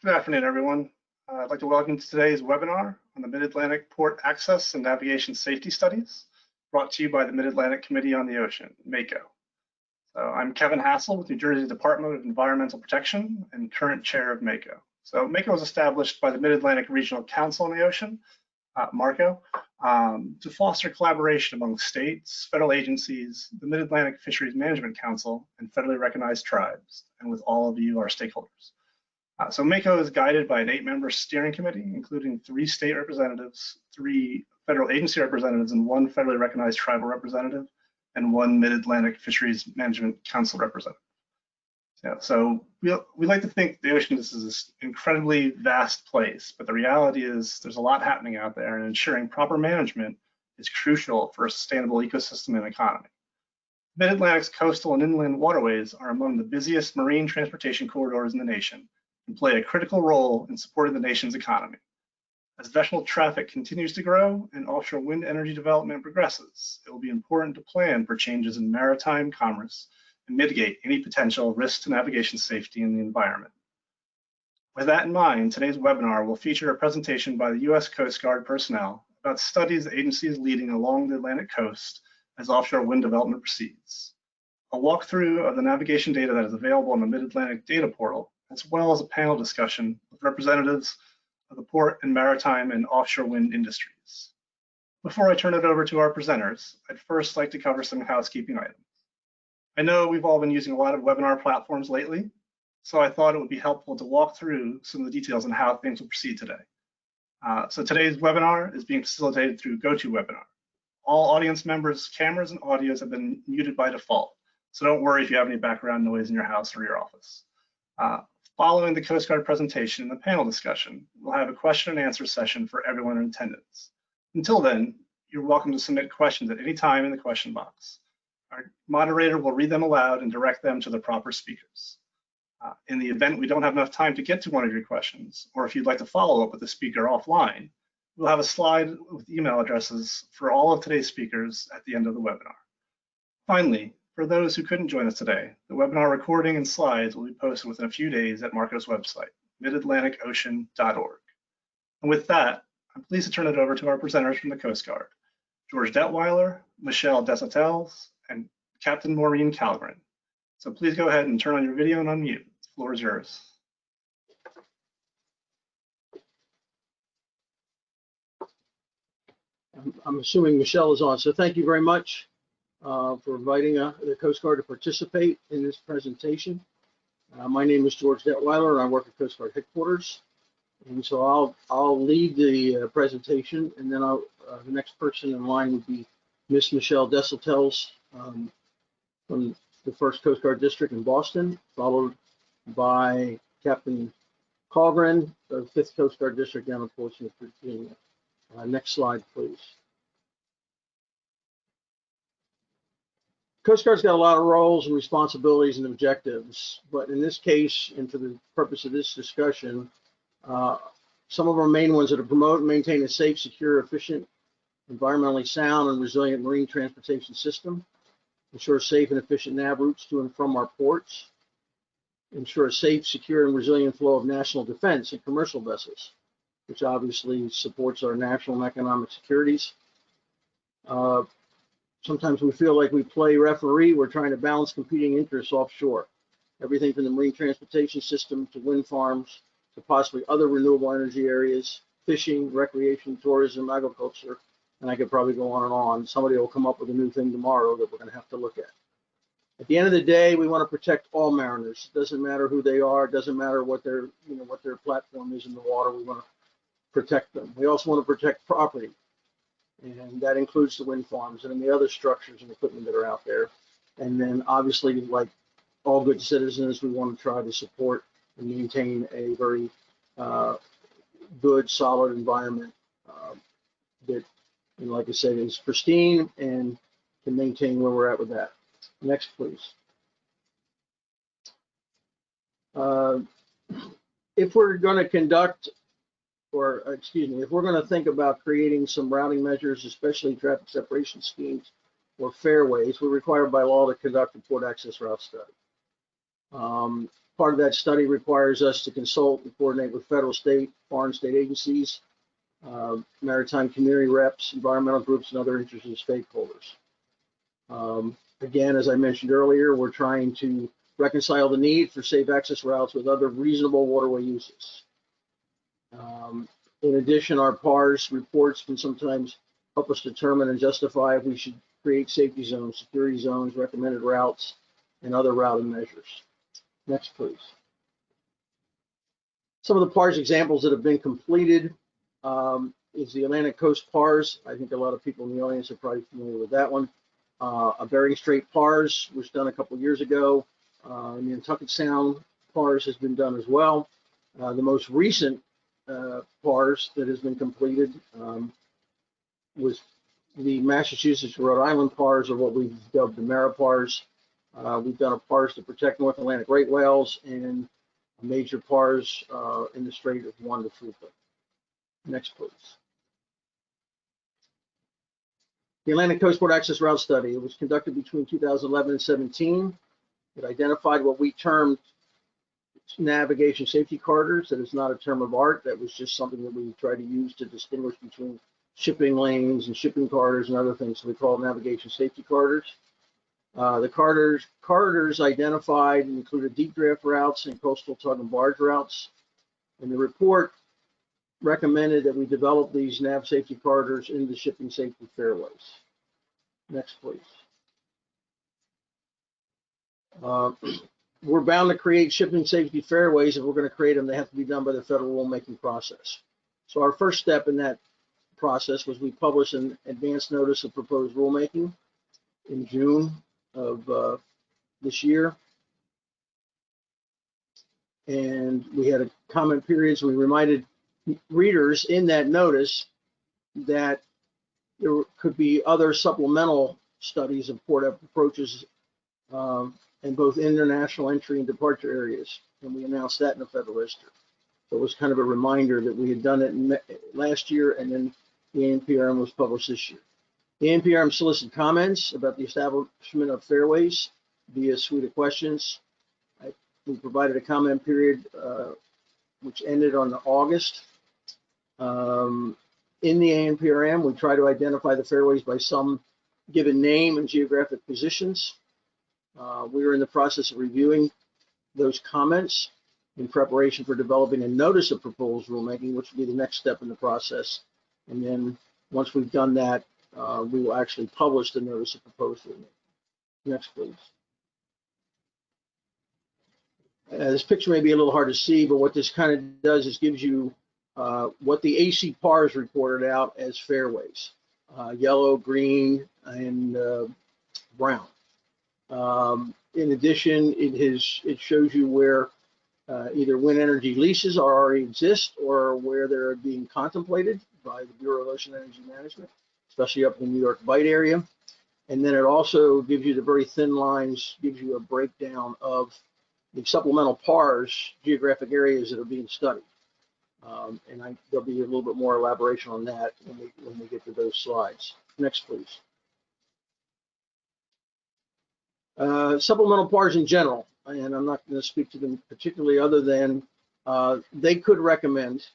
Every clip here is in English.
Good afternoon, everyone. I'd like to welcome you to today's webinar on the Mid-Atlantic Port Access and Navigation Safety Studies, brought to you by the Mid-Atlantic Committee on the Ocean, MACO. So I'm Kevin Hassel with New Jersey Department of Environmental Protection and current chair of MACO. So MACO was established by the Mid-Atlantic Regional Council on the Ocean, MARCO, to foster collaboration among states, federal agencies, the Mid-Atlantic Fisheries Management Council, and federally recognized tribes, and with all of you, our stakeholders. So MACO is guided by an 8-member steering committee, including 3 state representatives, 3 federal agency representatives, and 1 federally recognized tribal representative, and 1 Mid-Atlantic Fisheries Management Council representative. Yeah, so we like to think the ocean is this incredibly vast place, but the reality is there's a lot happening out there, and ensuring proper management is crucial for a sustainable ecosystem and economy. Mid-Atlantic's coastal and inland waterways are among the busiest marine transportation corridors in the nation, and play a critical role in supporting the nation's economy. As vessel traffic continues to grow and offshore wind energy development progresses, it will be important to plan for changes in maritime commerce and mitigate any potential risks to navigation safety and the environment. With that in mind, today's webinar will feature a presentation by the U.S. Coast Guard personnel about studies the agency is leading along the Atlantic coast as offshore wind development proceeds. A walkthrough of the navigation data that is available on the Mid-Atlantic Data Portal, as well as a panel discussion with representatives of the port and maritime and offshore wind industries. Before I turn it over to our presenters, I'd first like to cover some housekeeping items. I know we've all been using a lot of webinar platforms lately, so I thought it would be helpful to walk through some of the details on how things will proceed today. So today's webinar is being facilitated through GoToWebinar. All audience members' cameras and audios have been muted by default, so don't worry if you have any background noise in your house or your office. Following the Coast Guard presentation and the panel discussion, we'll have a question and answer session for everyone in attendance. Until then, you're welcome to submit questions at any time in the question box. Our moderator will read them aloud and direct them to the proper speakers. In the event we don't have enough time to get to one of your questions, or if you'd like to follow up with the speaker offline, we'll have a slide with email addresses for all of today's speakers at the end of the webinar. Finally, for those who couldn't join us today, the webinar recording and slides will be posted within a few days at MARCO's website, midatlanticocean.org. And with that, I'm pleased to turn it over to our presenters from the Coast Guard, George Detweiler, Michelle Desautel, and Captain Maureen Calgren. So please go ahead and turn on your video and unmute. The floor is yours. I'm assuming Michelle is on, so thank you very much for inviting the Coast Guard to participate in this presentation. My name is George Detweiler, and I work at Coast Guard headquarters. And so I'll lead the presentation, and then the next person in line would be Miss Michelle Desautel from the 1st Coast Guard District in Boston, followed by Captain Calgren, the 5th Coast Guard District down in Portsmouth, Virginia. Next slide, please. Coast Guard's got a lot of roles and responsibilities and objectives, but in this case, and for the purpose of this discussion, some of our main ones are to promote and maintain a safe, secure, efficient, environmentally sound, and resilient marine transportation system, ensure safe and efficient nav routes to and from our ports, ensure a safe, secure, and resilient flow of national defense and commercial vessels, which obviously supports our national and economic securities. Sometimes we feel like we play referee. We're trying to balance competing interests offshore. Everything from the marine transportation system to wind farms to possibly other renewable energy areas, fishing, recreation, tourism, agriculture, and I could probably go on and on. Somebody will come up with a new thing tomorrow that we're going to have to look at. At the end of the day, we want to protect all mariners. It doesn't matter who they are. It doesn't matter what their platform is in the water. We want to protect them. We also want to protect property, and that includes the wind farms and the other structures and equipment that are out there. And then obviously, like all good citizens, we want to try to support and maintain a very good, solid environment that, like I said, is pristine and can maintain where we're at with that. Next, please. If we're going to conduct, or excuse me, if we're going to think about creating some routing measures, especially traffic separation schemes or fairways, we're required by law to conduct a port access route study. Part of that study requires us to consult and coordinate with federal, state, foreign state agencies, maritime community reps, environmental groups, and other interested stakeholders. Again, as I mentioned earlier, we're trying to reconcile the need for safe access routes with other reasonable waterway uses. In addition, our PARS reports can sometimes help us determine and justify if we should create safety zones, security zones, recommended routes, and other routing measures. Next, please. Some of the PARS examples that have been completed is the Atlantic Coast PARS. I think a lot of people in the audience are probably familiar with that one. A Bering Strait PARS was done a couple of years ago. The Nantucket Sound PARS has been done as well. The most recent PARS that has been completed was the Massachusetts Rhode Island PARS, or what we've dubbed the MARA-PARS. We've done a PARS to protect North Atlantic right whales and a major PARS in the Strait of Juan de Fuca. Next, please. The Atlantic Coast Port Access Route Study. It was conducted between 2011 and 17. It identified what we termed navigation safety corridors. That is not a term of art. That was just something that we tried to use to distinguish between shipping lanes and shipping corridors and other things. So we call it navigation safety corridors. The corridors identified included deep draft routes and coastal tug and barge routes. And the report recommended that we develop these nav safety corridors into shipping safety fairways. Next, please. We're bound to create shipping safety fairways. If we're going to create them, they have to be done by the federal rulemaking process. So our first step in that process was we published an advance notice of proposed rulemaking in June of this year. And we had a comment period, so we reminded readers in that notice that there could be other supplemental studies of port approaches in both international entry and departure areas. And we announced that in the Federal Register. So it was kind of a reminder that we had done it last year, and then the ANPRM was published this year. The ANPRM solicited comments about the establishment of fairways via a suite of questions. We provided a comment period which ended on August. In the ANPRM, we try to identify the fairways by some given name and geographic positions. We are in the process of reviewing those comments in preparation for developing a notice of proposed rulemaking, which will be the next step in the process. And then once we've done that, we will actually publish the notice of proposed rulemaking. Next, please. This picture may be a little hard to see, but what this kind of does is gives you what the AC PARS reported out as fairways, yellow, green, and brown. In addition, it shows you where either wind energy leases already exist or where they're being contemplated by the Bureau of Ocean Energy Management, especially up in the New York BIGHT area. And then it also gives you the very thin lines, gives you a breakdown of the supplemental PARS geographic areas that are being studied. And there'll be a little bit more elaboration on that when we get to those slides. Next, please. Supplemental PARS in general, and I'm not going to speak to them particularly other than they could recommend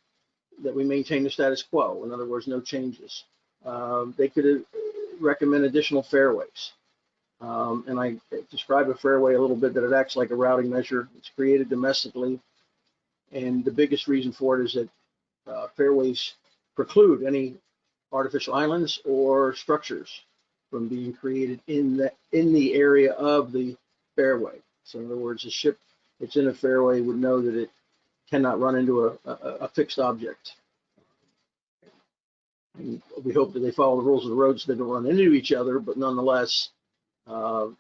that we maintain the status quo. In other words, no changes. They could recommend additional fairways. And I describe a fairway a little bit, that it acts like a routing measure. It's created domestically. And the biggest reason for it is that fairways preclude any artificial islands or structures from being created in the area of the fairway. So in other words, a ship that's in a fairway would know that it cannot run into a fixed object. And we hope that they follow the rules of the road so they don't run into each other, but nonetheless, we're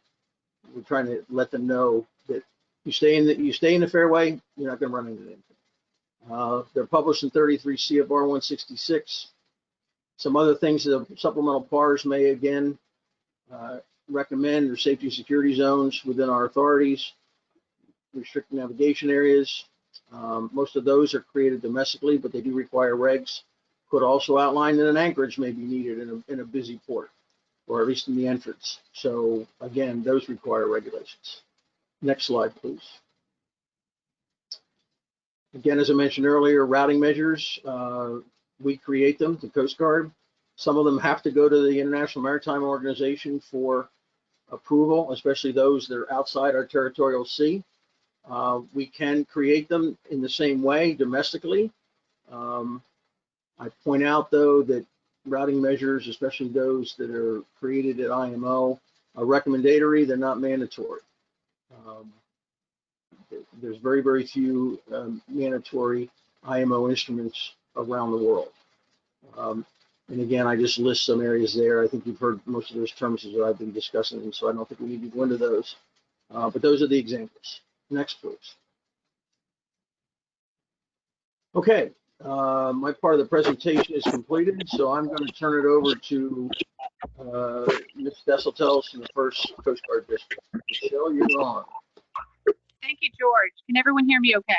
trying to let them know that you stay in the fairway, you're not going to run into anything. They're published in 33 CFR 166. Some other things that supplemental PARS may again recommend are safety and security zones within our authorities, restricted navigation areas. Most of those are created domestically, but they do require regs. Could also outline that an anchorage may be needed in a busy port, or at least in the entrance. So again, those require regulations. Next slide, please. Again, as I mentioned earlier, routing measures, we create them, the Coast Guard. Some of them have to go to the International Maritime Organization for approval, especially those that are outside our territorial sea. We can create them in the same way domestically. I point out, though, that routing measures, especially those that are created at IMO, are recommendatory. They're not mandatory. There's very, very few mandatory IMO instruments around the world. And again, I just list some areas there. I think you've heard most of those terms that I've been discussing, and so I don't think we need to go into those. But those are the examples. Next, please. Okay, my part of the presentation is completed, so I'm going to turn it over to Ms. Desseltels from the 1st Coast Guard District. Michelle, you're on. Thank you, George. Can everyone hear me okay?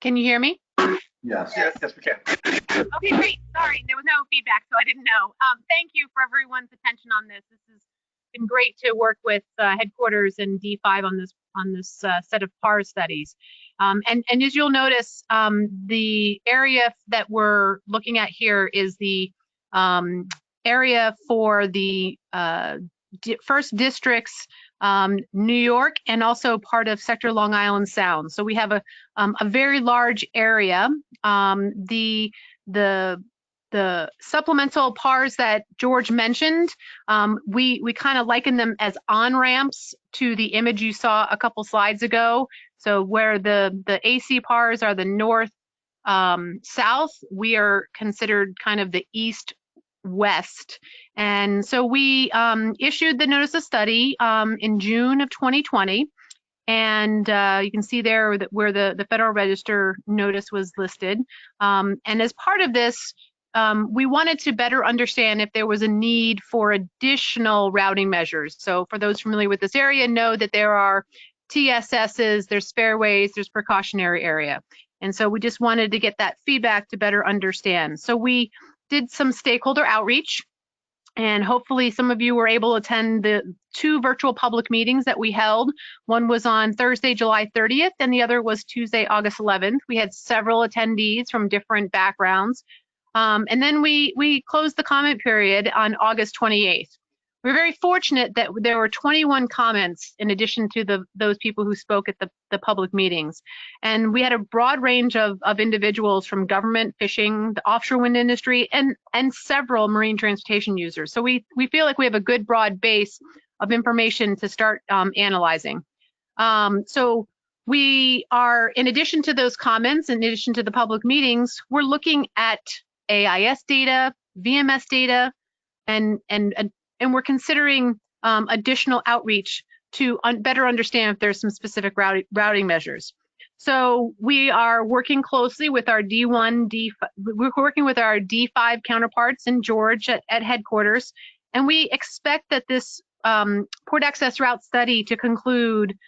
Can you hear me? Yes, we can. Okay, great. Sorry, there was no feedback, so I didn't know. Thank you for everyone's attention on this. This has been great to work with headquarters and D5 on this set of PARS studies. And as you'll notice, the area that we're looking at here is the area for the first district's New York and also part of sector Long Island Sound. So we have a very large area. The supplemental PARS that George mentioned, we kind of liken them as on-ramps to the image you saw a couple slides ago. So where the AC PARS are the north south, we are considered kind of the east west. And so we issued the notice of study in June of 2020. And you can see there that where the Federal Register notice was listed. And as part of this, we wanted to better understand if there was a need for additional routing measures. So for those familiar with this area, know that there are TSSs, there's fairways, there's precautionary area. And so we just wanted to get that feedback to better understand. So we did some stakeholder outreach, and hopefully some of you were able to attend the 2 virtual public meetings that we held. One was on Thursday, July 30th, and the other was Tuesday, August 11th. We had several attendees from different backgrounds. And then we closed the comment period on August 28th. We're very fortunate that there were 21 comments in addition to those people who spoke at the public meetings. And we had a broad range of individuals from government, fishing, the offshore wind industry, and several marine transportation users. So we feel like we have a good broad base of information to start analyzing. So we are, in addition to those comments, in addition to the public meetings, we're looking at AIS data, VMS data, and we're considering additional outreach to better understand if there's some specific routing measures. So we are working closely with our we're working with our D5 counterparts in George at headquarters, and we expect that this port access route study to conclude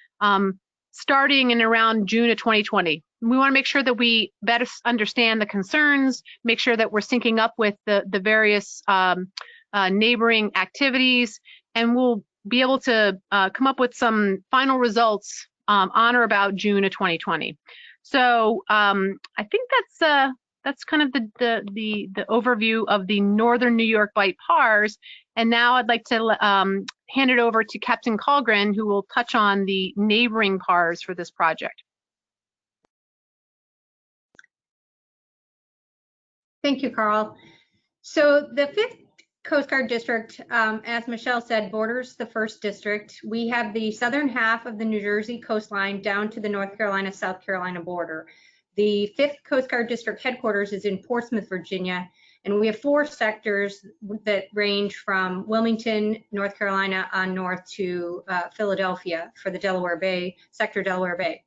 starting in around June of 2020. We want to make sure that we better understand the concerns, make sure that we're syncing up with the various neighboring activities, and we'll be able to come up with some final results on or about June of 2020. So I think that's kind of the overview of the Northern New York BIGHT PARS. And now I'd like to hand it over to Captain Colgren, who will touch on the neighboring PARS for this project. Thank you, Carl. So the 5th Coast Guard District, as Michelle said, borders the 1st District. We have the southern half of the New Jersey coastline down to the North Carolina-South Carolina border. The 5th Coast Guard District headquarters is in Portsmouth, Virginia, and we have 4 sectors that range from Wilmington, North Carolina on north to Philadelphia for the Delaware Bay, sector Delaware Bay.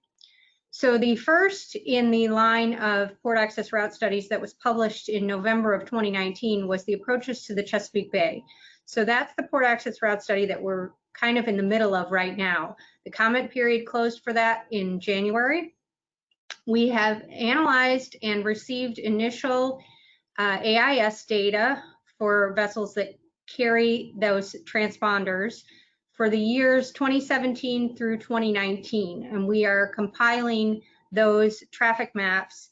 So the first in the line of port access route studies that was published in November of 2019 was the approaches to the Chesapeake Bay. So that's the port access route study that we're kind of in the middle of right now. The comment period closed for that in January. We have analyzed and received initial AIS data for vessels that carry those transponders for the years 2017 through 2019, and we are compiling those traffic maps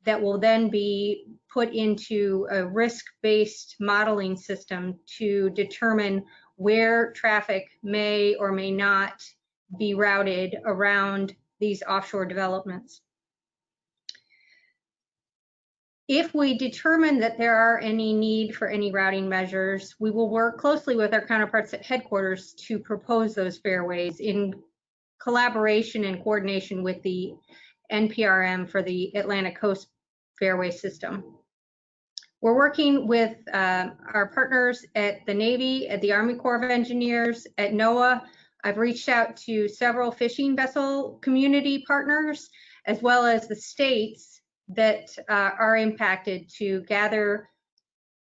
that will then be put into a risk-based modeling system to determine where traffic may or may not be routed around these offshore developments. If we determine that there are any need for any routing measures, we will work closely with our counterparts at headquarters to propose those fairways in collaboration and coordination with the NPRM for the Atlantic Coast Fairway System. We're working with our partners at the Navy, at the Army Corps of Engineers, at NOAA. I've reached out to several fishing vessel community partners, as well as the states that are impacted, to gather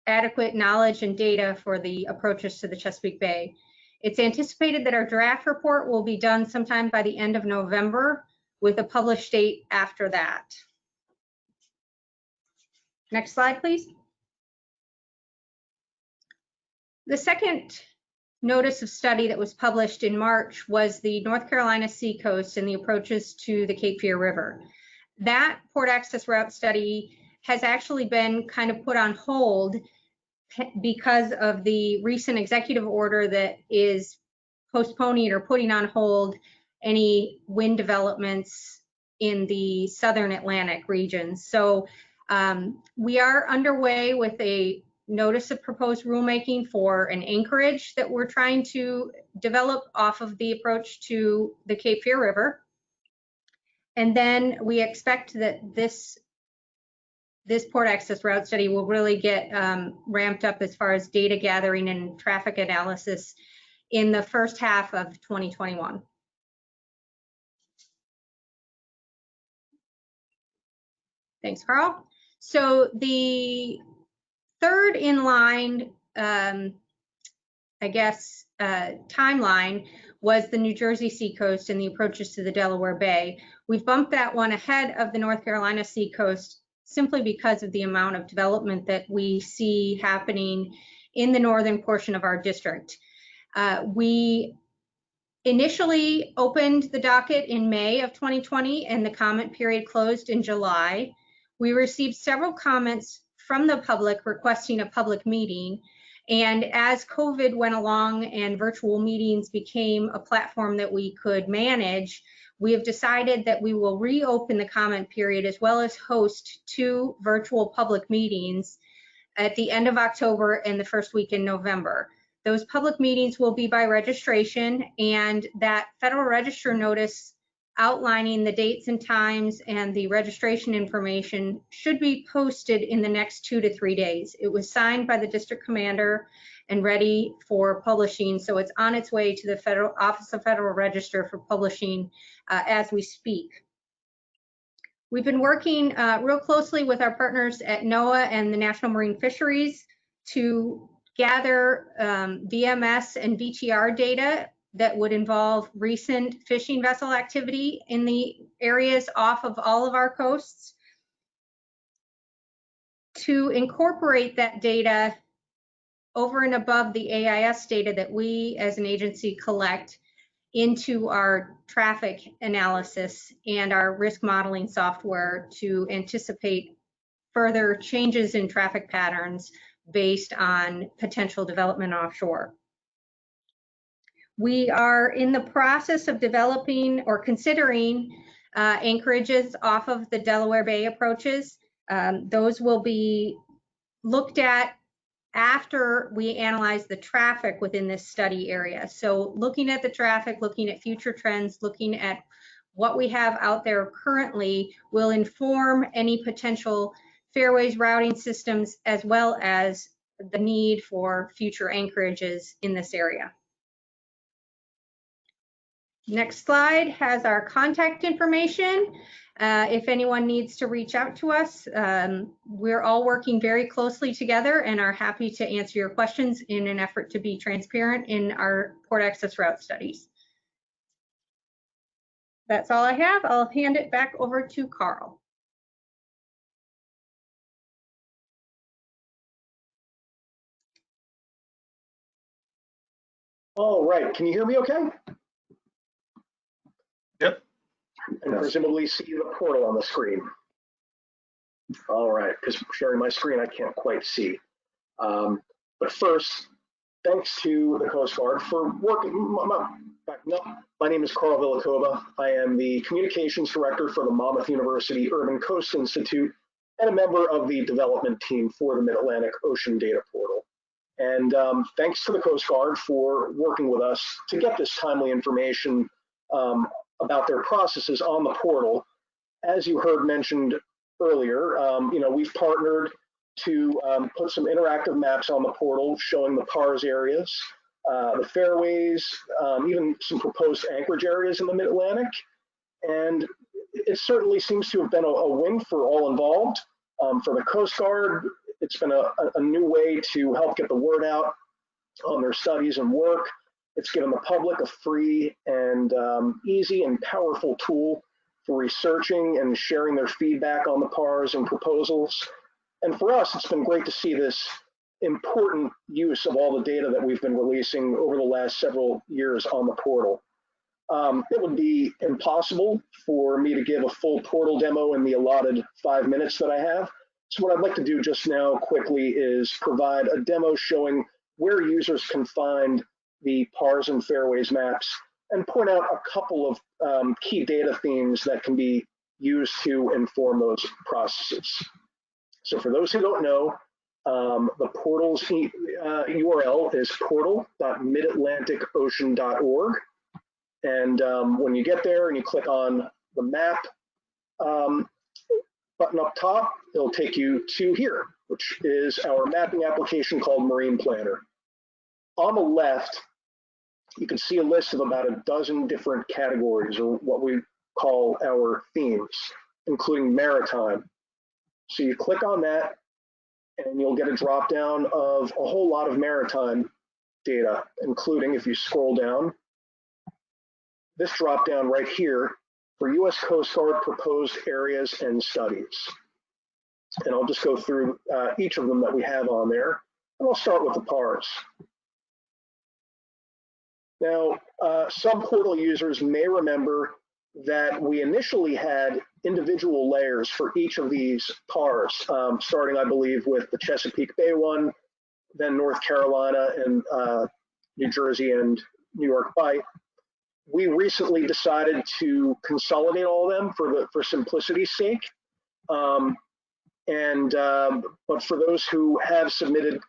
adequate knowledge and data for the approaches to the Chesapeake Bay. It's anticipated that our draft report will be done sometime by the end of November, with a published date after that. Next slide, please. The second notice of study that was published in March was the North Carolina Seacoast and the approaches to the Cape Fear River. That port access route study has actually been kind of put on hold because of the recent executive order that is postponing or putting on hold any wind developments in the southern Atlantic regions. So we are underway with a notice of proposed rulemaking for an anchorage that we're trying to develop off of the approach to the Cape Fear River. And then we expect that this port access route study will really get ramped up as far as data gathering and traffic analysis in the first half of 2021. Thanks, Carl. So the third in line, I guess, timeline was the New Jersey Seacoast and the approaches to the Delaware Bay. We've bumped that one ahead of the North Carolina Seacoast simply because of the amount of development that we see happening in the northern portion of our district. We initially opened the docket in May of 2020 and the comment period closed in July. We received several comments from the public requesting a public meeting. And as COVID went along and virtual meetings became a platform that we could manage, we have decided that we will reopen the comment period as well as host 2 virtual public meetings at the end of October and the first week in November. Those public meetings will be by registration, and that Federal Register notice outlining the dates and times and the registration information should be posted in the next 2 to 3 days. It was signed by the district commander and ready for publishing, so it's on its way to the Federal Office of Federal Register for publishing as we speak. We've been working real closely with our partners at NOAA and the National Marine Fisheries to gather VMS and VTR data that would involve recent fishing vessel activity in the areas off of all of our coasts, to incorporate that data over and above the AIS data that we as an agency collect into our traffic analysis and our risk modeling software to anticipate further changes in traffic patterns based on potential development offshore. We are in the process of developing or considering anchorages off of the Delaware Bay approaches. Those will be looked at after we analyze the traffic within this study area. So looking at the traffic, looking at future trends, looking at what we have out there currently will inform any potential fairways routing systems, as well as the need for future anchorages in this area. Next slide has our contact information. If anyone needs to reach out to us, we're all working very closely together and are happy to answer your questions in an effort to be transparent in our port access route studies. That's all I have. I'll hand it back over to Carl. All right, can you hear me okay? Yep. And presumably see the portal on the screen. All right, because sharing my screen, I can't quite see. But first, thanks to the Coast Guard for working. My name is Carl Villacova. I am the Communications Director for the Monmouth University Urban Coast Institute and a member of the development team for the Mid-Atlantic Ocean Data Portal. And thanks to the Coast Guard for working with us to get this timely information about their processes on the portal. As you heard mentioned earlier, we've partnered to put some interactive maps on the portal showing the PARS areas, the fairways, even some proposed anchorage areas in the Mid-Atlantic. And it certainly seems to have been a win for all involved. For the Coast Guard, it's been a new way to help get the word out on their studies and work. It's given the public a free and easy and powerful tool for researching and sharing their feedback on the PARS and proposals. And for us, it's been great to see this important use of all the data that we've been releasing over the last several years on the portal. It would be impossible for me to give a full portal demo in the allotted 5 minutes that I have. So what I'd like to do just now quickly is provide a demo showing where users can find the PARS and fairways maps and point out a couple of key data themes that can be used to inform those processes. So for those who don't know, the portal's URL is portal.midatlanticocean.org. And when you get there and you click on the map button up top, it'll take you to here, which is our mapping application called Marine Planner. On the left, you can see a list of about a dozen different categories, or what we call our themes, including maritime. So you click on that, and you'll get a drop down of a whole lot of maritime data, including, if you scroll down, this drop down right here for U.S. Coast Guard proposed areas and studies. And I'll just go through each of them that we have on there, and I'll start with the PARS. Now, some portal users may remember that we initially had individual layers for each of these PARS, starting, I believe, with the Chesapeake Bay one, then North Carolina and New Jersey and New York BIGHT. We recently decided to consolidate all of them for simplicity's sake. But for those who have submitted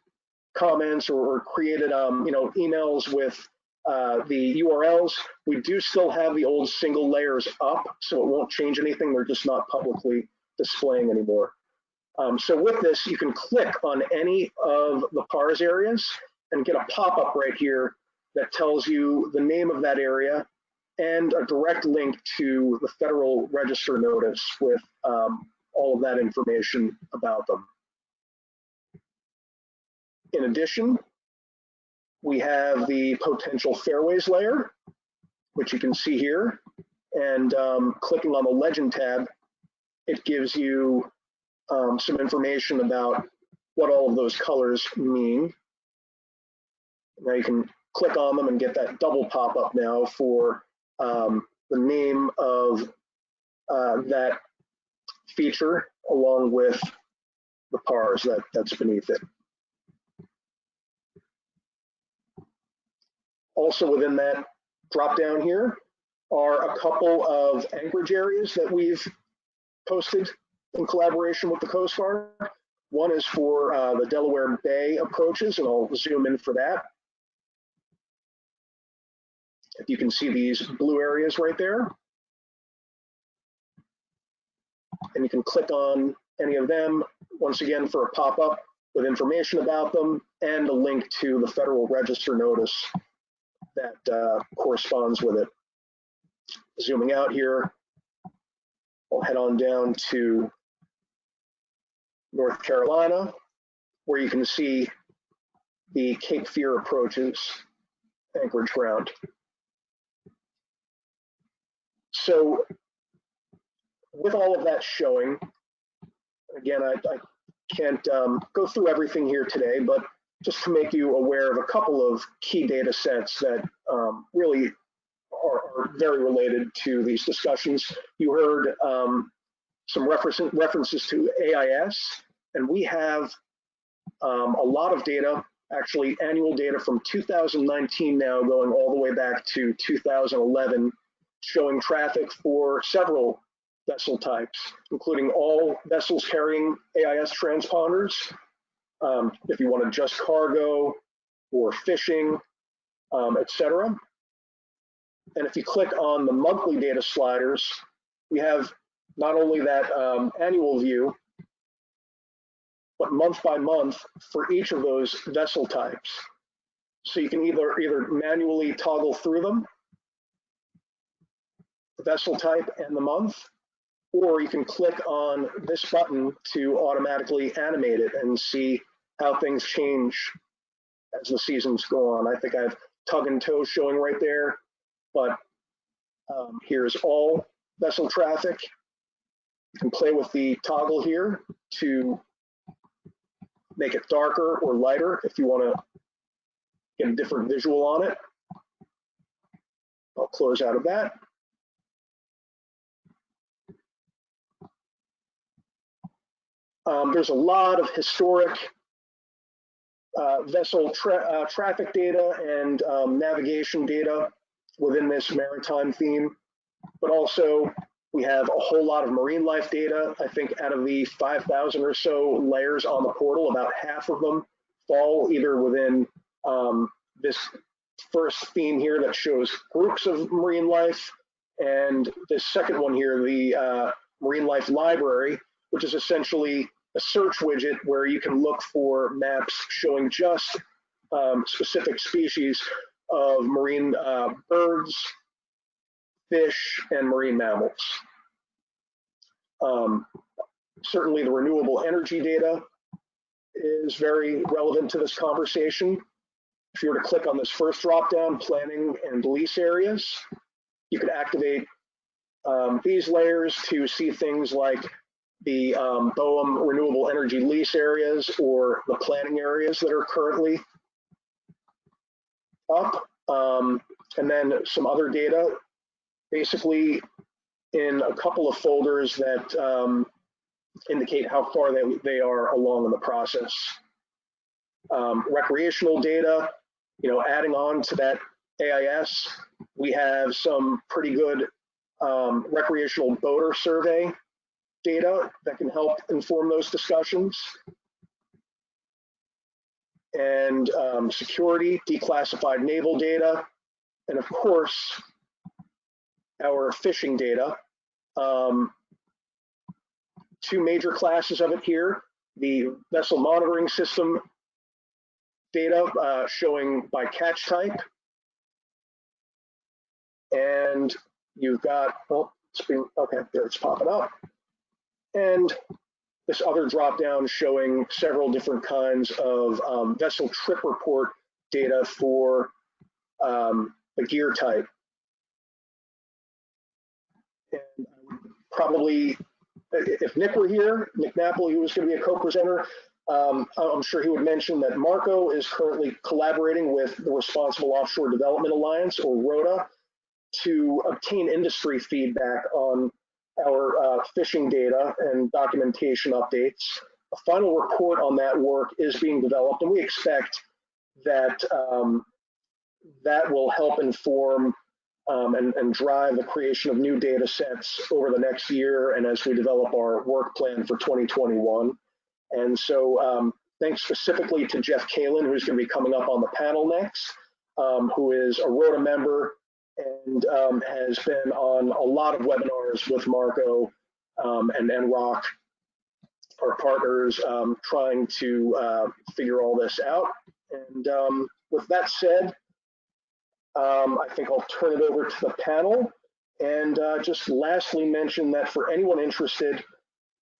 comments or created emails with the URLs, we do still have the old single layers up, so it won't change anything. They're just not publicly displaying anymore. So with this, you can click on any of the PARS areas and get a pop-up right here that tells you the name of that area and a direct link to the Federal Register notice with all of that information about them. In addition, we have the potential fairways layer, which you can see here. And clicking on the Legend tab, it gives you some information about what all of those colors mean. Now you can click on them and get that double pop-up now for the name of that feature along with the PARS that's beneath it. Also within that drop down here are a couple of anchorage areas that we've posted in collaboration with the Coast Guard. One is for the Delaware Bay approaches, and I'll zoom in for that. If you can see these blue areas right there. And you can click on any of them, once again, for a pop-up with information about them and a link to the Federal Register notice that corresponds with it. Zooming out here, we'll head on down to North Carolina, where you can see the Cape Fear approaches anchorage ground. So with all of that showing, again, I can't go through everything here today, but just to make you aware of a couple of key data sets that really are very related to these discussions. You heard some references to AIS, and we have a lot of data, actually annual data from 2019 now going all the way back to 2011, showing traffic for several vessel types, including all vessels carrying AIS transponders. If you want to just cargo or fishing, etc. And if you click on the monthly data sliders, we have not only that annual view, but month by month for each of those vessel types. So you can either manually toggle through them, the vessel type and the month, or you can click on this button to automatically animate it and see how things change as the seasons go on. I think I have tug and tow showing right there, but here's all vessel traffic. You can play with the toggle here to make it darker or lighter if you want to get a different visual on it. I'll close out of that. There's a lot of historic vessel traffic data and navigation data within this maritime theme, but also we have a whole lot of marine life data. I think out of the 5,000 or so layers on the portal, about half of them fall either within this first theme here that shows groups of marine life, and this second one here, the Marine Life Library, which is essentially a search widget where you can look for maps showing just specific species of marine birds, fish, and marine mammals. Certainly the renewable energy data is very relevant to this conversation. If you were to click on this first drop-down, planning and lease areas, you could activate these layers to see things like the BOEM renewable energy lease areas or the planning areas that are currently up. And then some other data, basically in a couple of folders that indicate how far they are along in the process. Recreational data, adding on to that AIS, we have some pretty good recreational boater survey data that can help inform those discussions. And security, declassified naval data, and of course, our fishing data. Two major classes of it here, the vessel monitoring system data showing by catch type. And you've got, okay, there it's popping up. And this other drop down showing several different kinds of vessel trip report data for the gear type. And probably, if Nick were here, Nick Napoli, who was going to be a co-presenter, I'm sure he would mention that Marco is currently collaborating with the Responsible Offshore Development Alliance, or RODA, to obtain industry feedback on our fishing data and documentation updates. A final report on that work is being developed, and we expect that that will help inform and drive the creation of new data sets over the next year and as we develop our work plan for 2021. And so thanks specifically to Jeff Kalin, who's going to be coming up on the panel next, who is a RODA member and has been on a lot of webinars with Marco and NROC, our partners, trying to figure all this out. And with that said, I think I'll turn it over to the panel and just lastly mention that for anyone interested,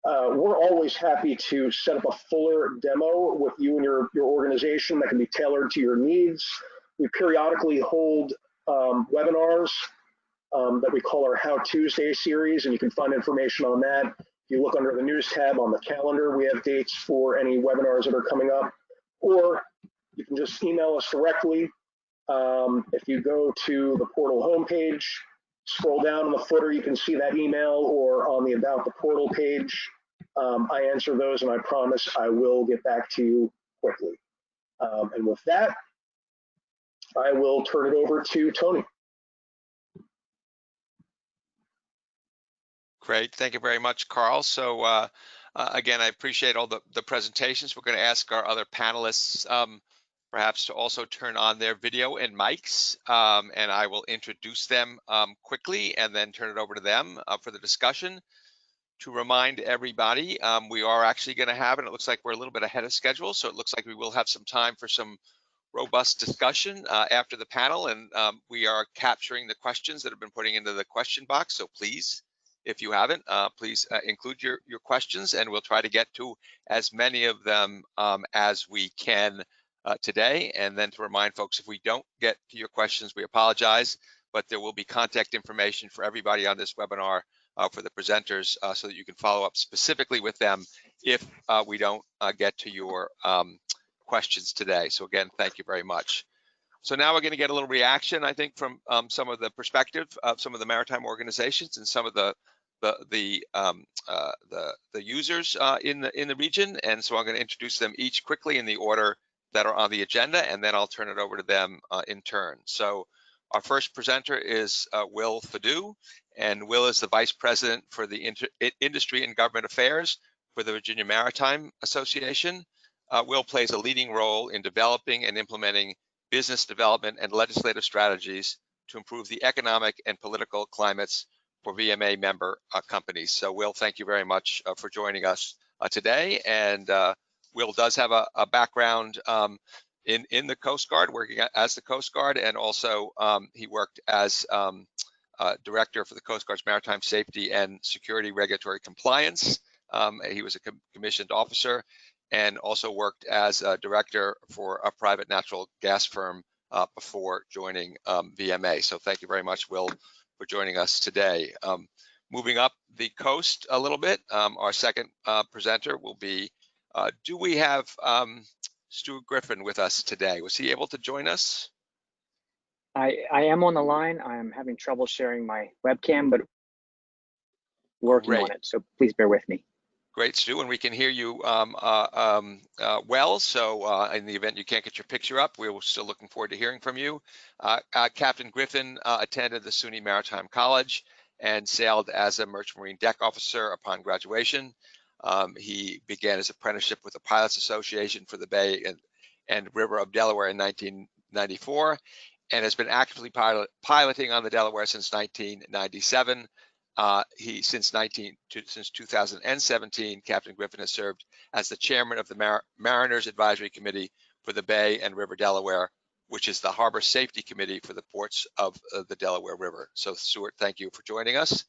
we're always happy to set up a fuller demo with you and your organization that can be tailored to your needs. We periodically hold webinars that we call our How Tuesday series, and you can find information on that. If you look under the news tab on the calendar, we have dates for any webinars that are coming up, or you can just email us directly. If you go to the portal homepage, scroll down in the footer, you can see that email, or on the About the Portal page. I answer those, and I promise I will get back to you quickly. And with that, I will turn it over to Tony. Great, thank you very much, Carl. So again, I appreciate all the presentations. We're going to ask our other panelists perhaps to also turn on their video and mics, and I will introduce them quickly and then turn it over to them for the discussion. To remind everybody, we are actually going to have, and it looks like we're a little bit ahead of schedule, so it looks like we will have some time for some robust discussion after the panel, and we are capturing the questions that have been putting into the question box, so please, if you haven't, please include your questions, and we'll try to get to as many of them as we can today. And then to remind folks, if we don't get to your questions, we apologize, but there will be contact information for everybody on this webinar for the presenters so that you can follow up specifically with them if we don't get to your questions today. So again, thank you very much. So now we're going to get a little reaction, I think, from some of the perspective of some of the maritime organizations and some of the users in the region. And so I'm going to introduce them each quickly in the order that are on the agenda, and then I'll turn it over to them in turn. So our first presenter is Will Fadue, and Will is the Vice President for the Industry and Government Affairs for the Virginia Maritime Association. Will plays a leading role in developing and implementing business development and legislative strategies to improve the economic and political climates for VMA member companies. So Will, thank you very much for joining us today. And Will does have a background in the Coast Guard, working as the Coast Guard, and also he worked as Director for the Coast Guard's Maritime Safety and Security Regulatory Compliance. He was a commissioned officer and also worked as a director for a private natural gas firm before joining VMA. So thank you very much, Will, for joining us today. Moving up the coast a little bit, our second presenter will be, do we have Stuart Griffin with us today? Was he able to join us? I am on the line. I'm having trouble sharing my webcam, but working on it, so please bear with me. Great, Stu, and we can hear you well. So in the event you can't get your picture up, we're still looking forward to hearing from you. Captain Griffin attended the SUNY Maritime College and sailed as a merchant marine deck officer upon graduation. He began his apprenticeship with the Pilots Association for the Bay and River of Delaware in 1994, and has been actively piloting on the Delaware since 1997. Since 2017, Captain Griffin has served as the chairman of the Mariners Advisory Committee for the Bay and River Delaware, which is the Harbor Safety Committee for the ports of the Delaware River. So Stuart, thank you for joining us.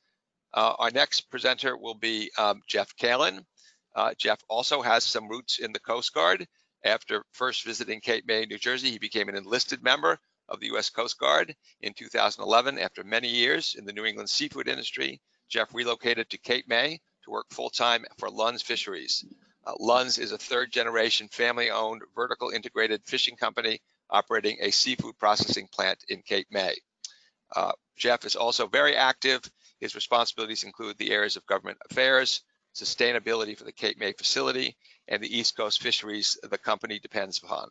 Our next presenter will be Jeff Kalin. Jeff also has some roots in the Coast Guard. After first visiting Cape May, New Jersey, he became an enlisted member of the U.S. Coast Guard in 2011. After many years in the New England seafood industry, Jeff relocated to Cape May to work full-time for Lund's Fisheries. Lund's is a third-generation family-owned vertical integrated fishing company operating a seafood processing plant in Cape May. Jeff is also very active. His responsibilities include the areas of government affairs, sustainability for the Cape May facility, and the East Coast fisheries the company depends upon.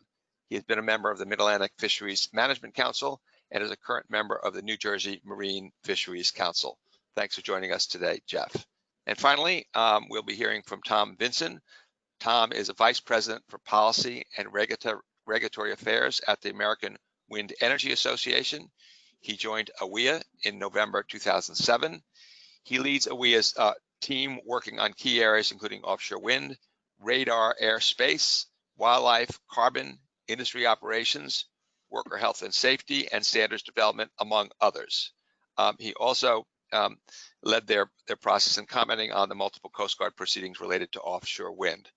He has been a member of the Mid-Atlantic Fisheries Management Council and is a current member of the New Jersey Marine Fisheries Council. Thanks for joining us today, Jeff. And finally, we'll be hearing from Tom Vinson. Tom is a Vice President for Policy and Regulatory Affairs at the American Wind Energy Association. He joined AWEA in November 2007. He leads AWEA's team working on key areas including offshore wind, radar, airspace, wildlife, carbon, industry operations, worker health and safety, and standards development, among others. He also led their process in commenting on the multiple Coast Guard proceedings related to offshore wind.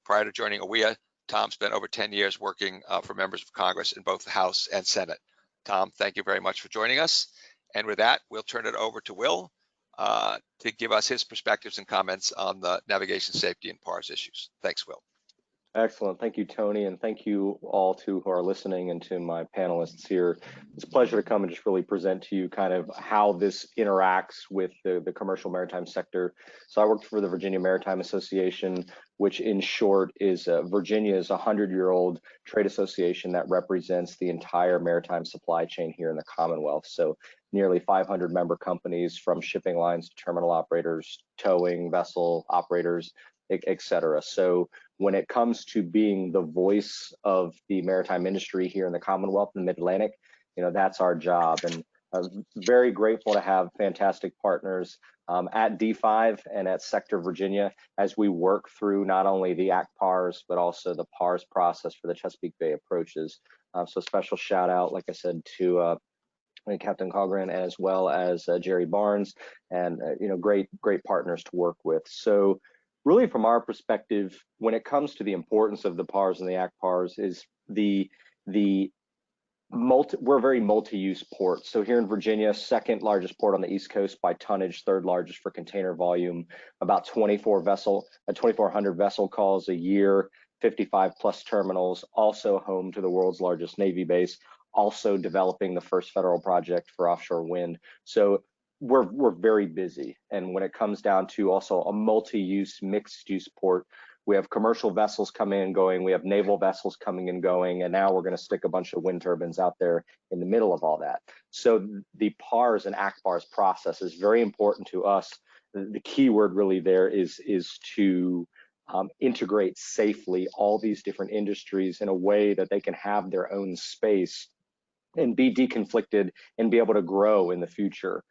Prior to joining AWEA, Tom spent over 10 years working for members of Congress in both the House and Senate. Tom, thank you very much for joining us. And with that, we'll turn it over to Will to give us his perspectives and comments on the navigation, safety, and PARS issues. Thanks, Will. Excellent. Thank you, Tony, and thank you all who are listening and to my panelists here. It's a pleasure to come and just really present to you kind of how this interacts with the commercial maritime sector. So I worked for the Virginia Maritime Association, which in short is Virginia's 100-year-old trade association that represents the entire maritime supply chain here in the Commonwealth. So nearly 500 member companies, from shipping lines to terminal operators, towing vessel operators, et cetera. So when it comes to being the voice of the maritime industry here in the Commonwealth and Mid-Atlantic, you know, that's our job. And I'm very grateful to have fantastic partners at D5 and at Sector Virginia as we work through not only the ACT-PARS, but also the PARS process for the Chesapeake Bay approaches. So special shout out, like I said, to Captain Cogran, as well as Jerry Barnes, and you know, great partners to work with. So really, from our perspective, when it comes to the importance of the PARS and the ACT-PARS, is we're a very multi-use port. So here in Virginia, second largest port on the East Coast by tonnage, third largest for container volume, about 2,400 vessel calls a year, 55 plus terminals, also home to the world's largest Navy base, also developing the first federal project for offshore wind. So we're very busy. And when it comes down to also a multi-use, mixed-use port, we have commercial vessels coming and going, we have naval vessels coming and going, and now we're going to stick a bunch of wind turbines out there in the middle of all that. So the PARS and ACT-PARS process is very important to us. The key word really there is to integrate safely all these different industries in a way that they can have their own space and be deconflicted and be able to grow in the future.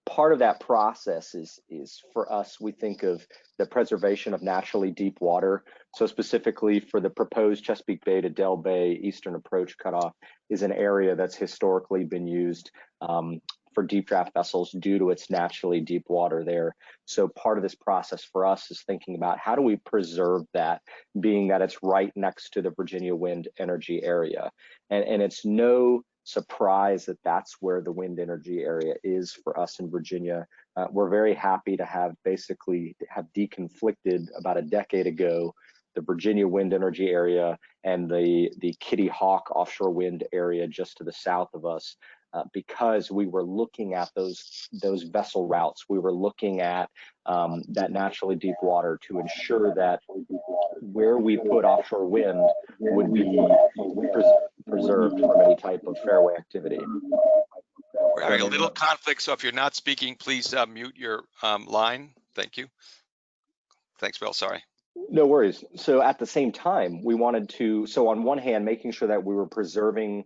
Part of that process is for us, we think of the preservation of naturally deep water. So specifically for the proposed Chesapeake Bay to Del Bay Eastern Approach Cutoff is an area that's historically been used for deep draft vessels due to its naturally deep water there. So part of this process for us is thinking about how do we preserve that, being that it's right next to the Virginia wind energy area. And it's no surprise that that's where the wind energy area is for us in Virginia. We're very happy to have deconflicted about a decade ago the Virginia wind energy area and the Kitty Hawk offshore wind area just to the south of us, because we were looking at those vessel routes. We were looking at that naturally deep water to ensure that where we put offshore wind would be preserved from any type of fairway activity. We're having a little conflict, so if you're not speaking, please mute your line. Thank you. Thanks, Bill. Sorry. No worries. So at the same time, we wanted to, so on one hand, making sure that we were preserving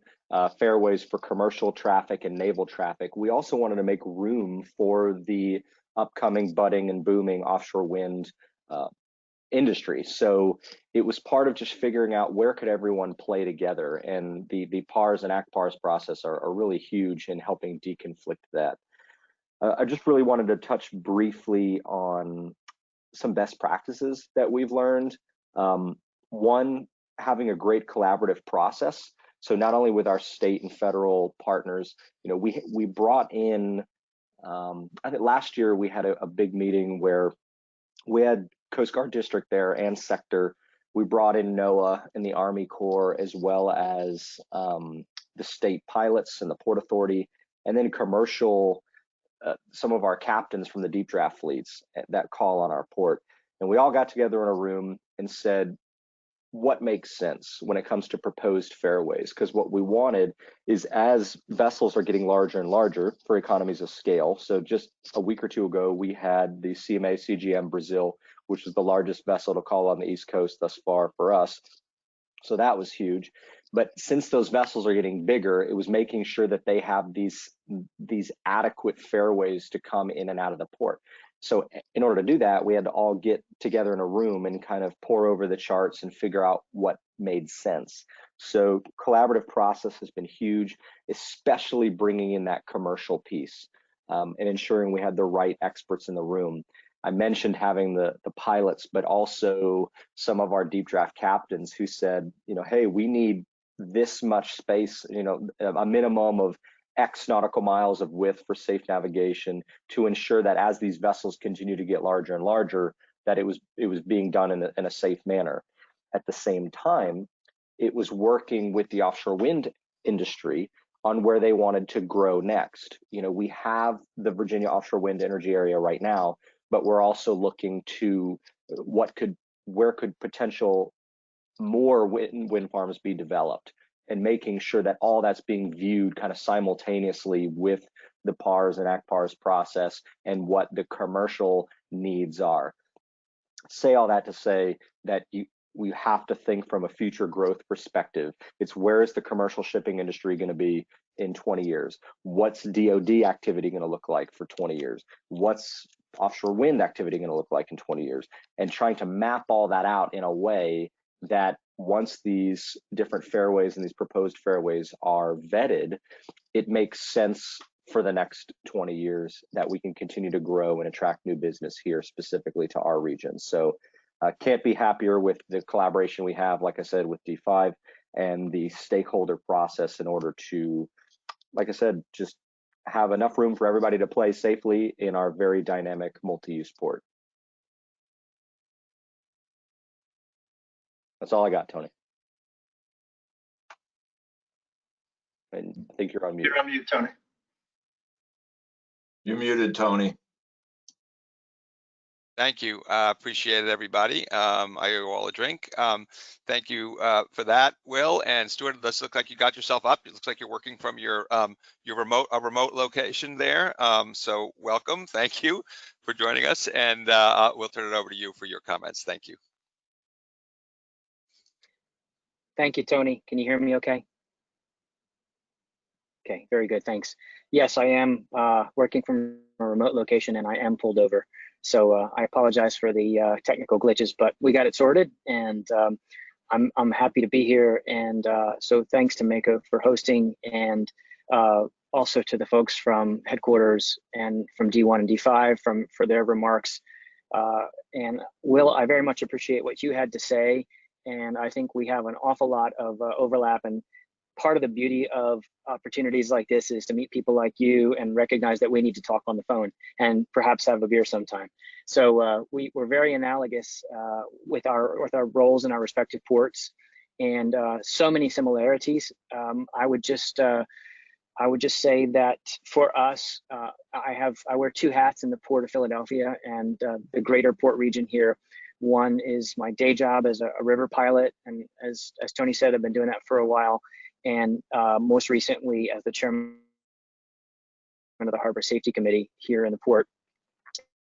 fairways for commercial traffic and naval traffic, we also wanted to make room for the upcoming budding and booming offshore wind industry. So it was part of just figuring out where could everyone play together, and the PARS and ACT-PARS process are really huge in helping deconflict that. I just really wanted to touch briefly on some best practices that we've learned. One, having a great collaborative process. So not only with our state and federal partners, you know, we brought in, I think last year we had a big meeting where we had Coast Guard District there and Sector. We brought in NOAA and the Army Corps, as well as the state pilots and the Port Authority, and then commercial, some of our captains from the deep draft fleets that call on our port. And we all got together in a room and said, what makes sense when it comes to proposed fairways? Because what we wanted is, as vessels are getting larger and larger for economies of scale. So just a week or two ago, we had the CMA CGM Brazil, which was the largest vessel to call on the East Coast thus far for us. So that was huge. But since those vessels are getting bigger, it was making sure that they have these adequate fairways to come in and out of the port. So in order to do that, we had to all get together in a room and kind of pour over the charts and figure out what made sense. So collaborative process has been huge, especially bringing in that commercial piece and ensuring we had the right experts in the room. I mentioned having the pilots, but also some of our deep draft captains who said, you know, hey, we need this much space, you know, a minimum of X nautical miles of width for safe navigation to ensure that as these vessels continue to get larger and larger, that it was being done in a safe manner. At the same time, it was working with the offshore wind industry on where they wanted to grow next. You know, we have the Virginia offshore wind energy area right now, but we're also looking to where could potential more wind farms be developed, and making sure that all that's being viewed kind of simultaneously with the PARS and ACPARS process and what the commercial needs are. Say all that to say that we have to think from a future growth perspective. It's where is the commercial shipping industry going to be in 20 years? What's DoD activity going to look like for 20 years? What's offshore wind activity going to look like in 20 years? And trying to map all that out in a way that once these different fairways and these proposed fairways are vetted, it makes sense for the next 20 years that we can continue to grow and attract new business here specifically to our region. So can't be happier with the collaboration we have, like I said, with D5 and the stakeholder process in order to, like I said, just have enough room for everybody to play safely in our very dynamic multi-use port. That's all I got, Tony. And I think you're on mute. You're on mute, Tony. You're muted, Tony. Thank you. Appreciate it, everybody. I owe you all a drink. Thank you for that, Will and Stuart. It does look like you got yourself up. It looks like you're working from your remote location there. So welcome. Thank you for joining us, and we'll turn it over to you for your comments. Thank you. Thank you, Tony. Can you hear me okay? Okay, very good, thanks. Yes, I am working from a remote location and I am pulled over. So I apologize for the technical glitches, but we got it sorted, and I'm happy to be here. And so thanks to Mako for hosting, and also to the folks from headquarters and from D1 and D5 for their remarks. And Will, I very much appreciate what you had to say. And I think we have an awful lot of overlap, and part of the beauty of opportunities like this is to meet people like you and recognize that we need to talk on the phone and perhaps have a beer sometime. So we're very analogous with our roles in our respective ports, and so many similarities. I would just say that for us, I wear two hats in the Port of Philadelphia and the greater port region here. One is my day job as a river pilot, and as Tony said, I've been doing that for a while. And most recently as the chairman of the Harbor Safety Committee here in the port.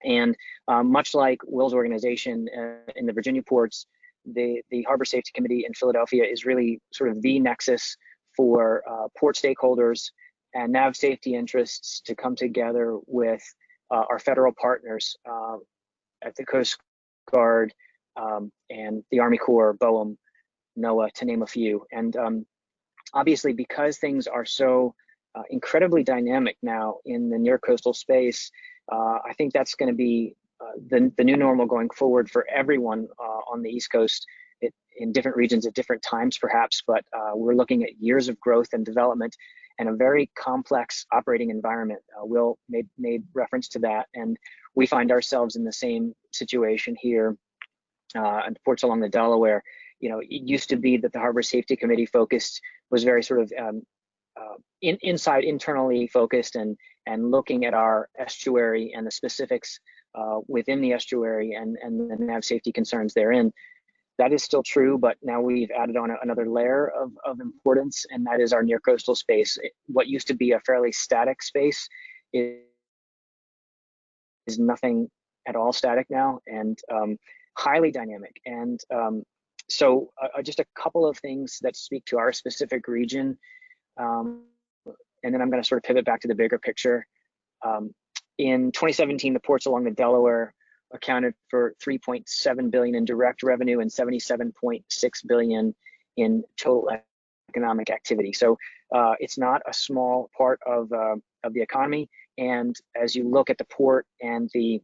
And much like Will's organization in the Virginia ports, the Harbor Safety Committee in Philadelphia is really sort of the nexus for port stakeholders and nav safety interests to come together with our federal partners at the Coast Guard and the Army Corps, BOEM, NOAA, to name a few. And obviously, because things are so incredibly dynamic now in the near coastal space, I think that's going to be the new normal going forward for everyone on the East Coast in different regions at different times, perhaps. But we're looking at years of growth and development and a very complex operating environment. Will made reference to that, and we find ourselves in the same situation here at the ports along the Delaware. You know, it used to be that the Harbor Safety Committee was very sort of internally focused and looking at our estuary and the specifics within the estuary and the nav safety concerns therein. That is still true, but now we've added on another layer of importance, and that is our near coastal space. What used to be a fairly static space is nothing at all static now, and highly dynamic. And so just a couple of things that speak to our specific region, and then I'm going to sort of pivot back to the bigger picture. In 2017, the ports along the Delaware accounted for $3.7 billion in direct revenue and $77.6 billion in total economic activity. So it's not a small part of the economy. And as you look at the port and the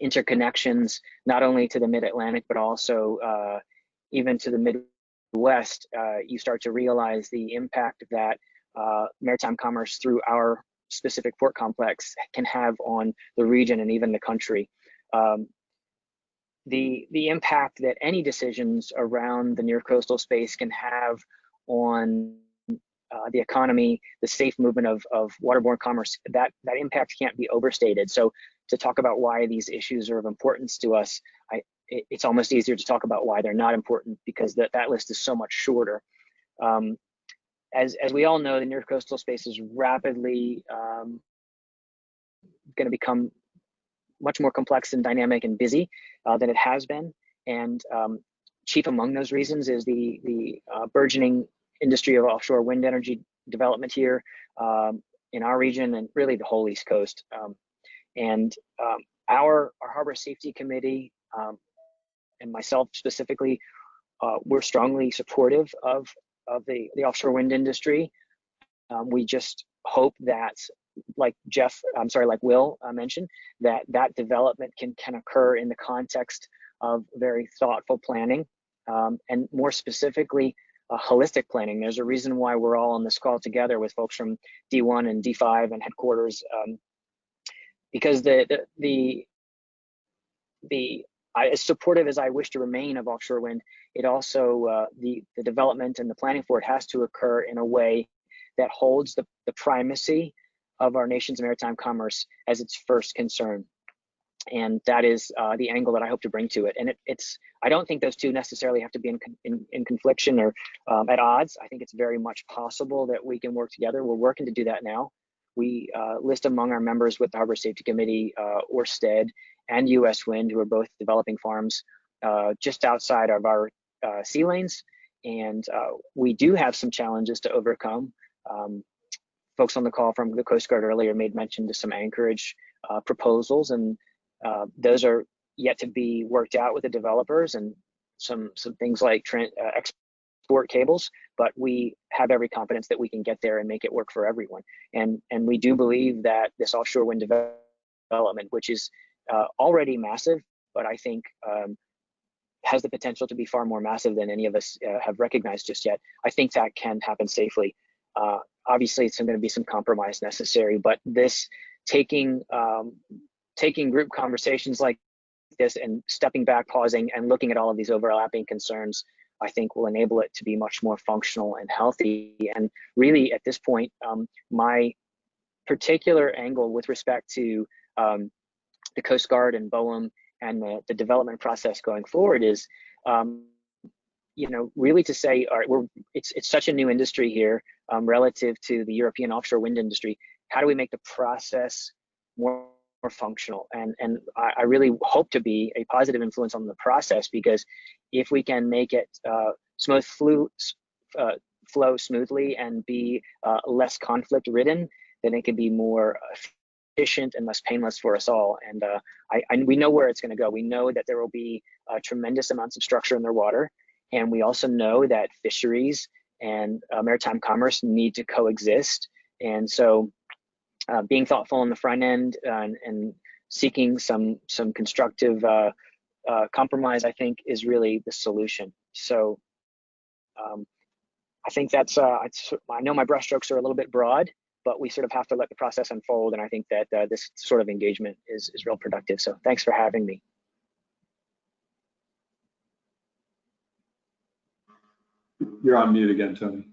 interconnections, not only to the Mid-Atlantic, but also even to the Midwest, you start to realize the impact that maritime commerce through our specific port complex can have on the region and even the country. the impact that any decisions around the near coastal space can have on the economy, the safe movement of waterborne commerce, that impact can't be overstated. So to talk about why these issues are of importance to us, it's almost easier to talk about why they're not important, because that list is so much shorter. As we all know, the near coastal space is rapidly going to become much more complex and dynamic and busy than it has been. And chief among those reasons is the burgeoning industry of offshore wind energy development here in our region and really the whole East Coast. Our Harbor Safety Committee and myself specifically, we're strongly supportive of the offshore wind industry. We just hope that, like Will mentioned, that development can occur in the context of very thoughtful planning, and more specifically, holistic planning. There's a reason why we're all on this call together with folks from D1 and D5 and headquarters, because as supportive as I wish to remain of offshore wind, it also the development and the planning for it has to occur in a way that holds the primacy of our nation's maritime commerce as its first concern. And that is the angle that I hope to bring to it. And I don't think those two necessarily have to be in confliction or at odds. I think it's very much possible that we can work together. We're working to do that now. We list among our members with the Harbor Safety Committee, Ørsted and US Wind, who are both developing farms just outside of our sea lanes. And we do have some challenges to overcome. Folks on the call from the Coast Guard earlier made mention to some anchorage proposals, and those are yet to be worked out with the developers, and some things like export cables, but we have every confidence that we can get there and make it work for everyone. And we do believe that this offshore wind development, which is already massive, but I think has the potential to be far more massive than any of us have recognized just yet. I think that can happen safely. Obviously, it's going to be some compromise necessary, but this taking group conversations like this and stepping back, pausing, and looking at all of these overlapping concerns, I think will enable it to be much more functional and healthy. And really, at this point, my particular angle with respect to the Coast Guard and BOEM and the development process going forward is, really to say, all right, it's such a new industry here relative to the European offshore wind industry. How do we make the process more functional? And I really hope to be a positive influence on the process, because if we can make it flow smoothly and be less conflict ridden, then it can be more efficient and less painless for us all. And we know where it's going to go. We know that there will be tremendous amounts of structure in their water. And we also know that fisheries and maritime commerce need to coexist. And so being thoughtful on the front end and seeking some constructive compromise, I think, is really the solution. So I think that's, I know my brushstrokes are a little bit broad, but we sort of have to let the process unfold. And I think that this sort of engagement is real productive. So thanks for having me. You're on mute again, Tony.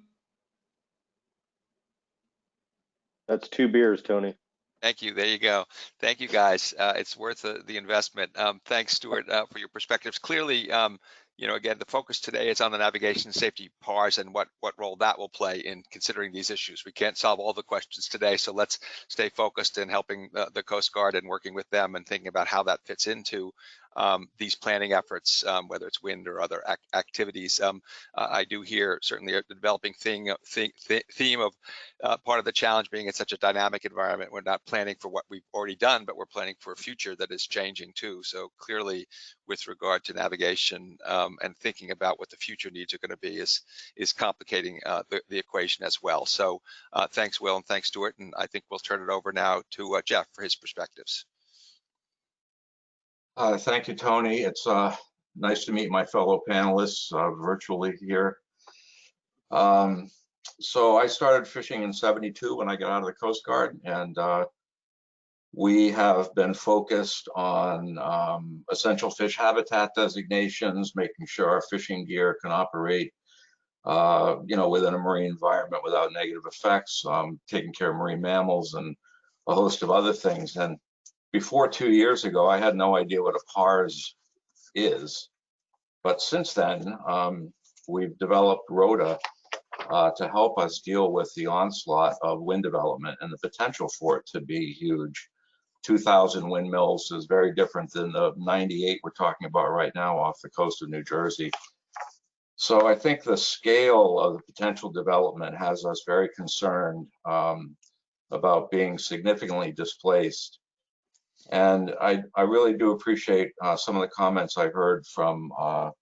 That's 2 beers, Tony. Thank you. There you go. Thank you, guys. It's worth the investment. Thanks, Stuart, for your perspectives. Clearly, again, the focus today is on the navigation safety PARs and what role that will play in considering these issues. We can't solve all the questions today, so let's stay focused in helping the Coast Guard and working with them and thinking about how that fits into these planning efforts, whether it's wind or other activities. I do hear certainly a developing theme of part of the challenge being it's such a dynamic environment. We're not planning for what we've already done, but we're planning for a future that is changing too. So clearly, with regard to navigation and thinking about what the future needs are going to be is complicating the equation as well. So thanks, Will, and thanks, Stuart. And I think we'll turn it over now to Jeff for his perspectives. Thank you, Tony. It's nice to meet my fellow panelists virtually here. So I started fishing in '72 when I got out of the Coast Guard, and We have been focused on essential fish habitat designations, making sure our fishing gear can operate within a marine environment without negative effects, taking care of marine mammals and a host of other things. And before 2 years ago, I had no idea what a PARS is. But since then, we've developed ROTA to help us deal with the onslaught of wind development and the potential for it to be huge. 2,000 windmills is very different than the 98 we're talking about right now off the coast of New Jersey. So I think the scale of the potential development has us very concerned about being significantly displaced. And I really do appreciate some of the comments I heard from, well,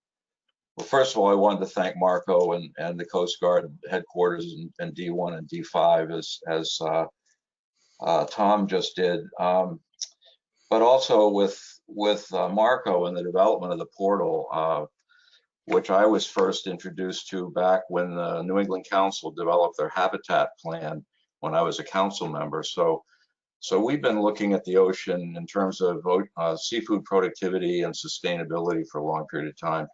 first of all, I wanted to thank Marco and the Coast Guard headquarters and D1 and D5 as Tom just did. But also with Marco and the development of the portal, which I was first introduced to back when the New England Council developed their habitat plan when I was a council member. So we've been looking at the ocean in terms of seafood productivity and sustainability for a long period of time.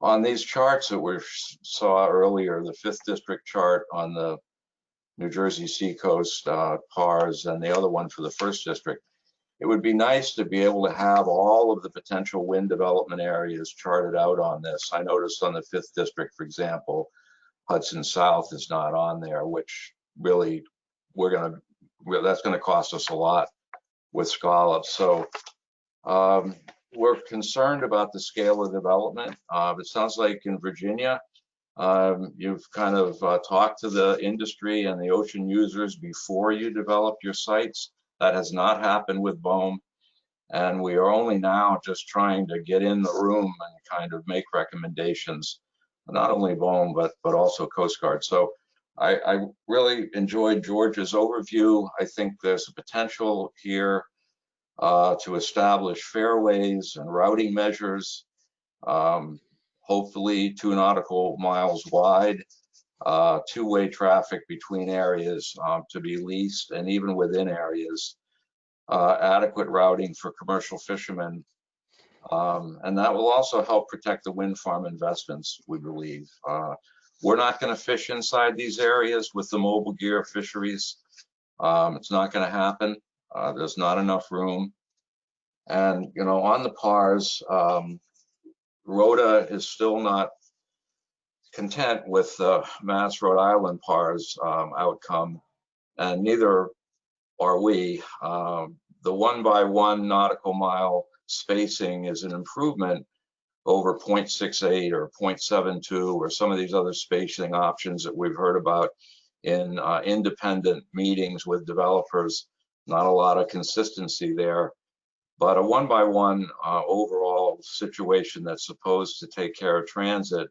On these charts that we saw earlier, the 5th district chart on the New Jersey Seacoast PARS and the other one for the 1st district, it would be nice to be able to have all of the potential wind development areas charted out on this. I noticed on the 5th district, for example, Hudson South is not on there, which really that's going to cost us a lot with scallops. So we're concerned about the scale of development. It sounds like in Virginia, you've kind of talked to the industry and the ocean users before you develop your sites. That has not happened with BOEM. And we are only now just trying to get in the room and kind of make recommendations, not only BOEM, but also Coast Guard. So I really enjoyed George's overview. I think there's a potential here to establish fairways and routing measures, hopefully 2 nautical miles wide, two-way traffic between areas to be leased, and even within areas, adequate routing for commercial fishermen. And that will also help protect the wind farm investments, we believe. We're not going to fish inside these areas with the mobile gear fisheries. It's not going to happen. There's not enough room. And, on the PARS, ROTA is still not content with the Mass Rhode Island PARS outcome, and neither are we. The 1-by-1 nautical mile spacing is an improvement over 0.68 or 0.72 or some of these other spacing options that we've heard about in independent meetings with developers. Not a lot of consistency there, but a 1-by-1 overall situation that's supposed to take care of transit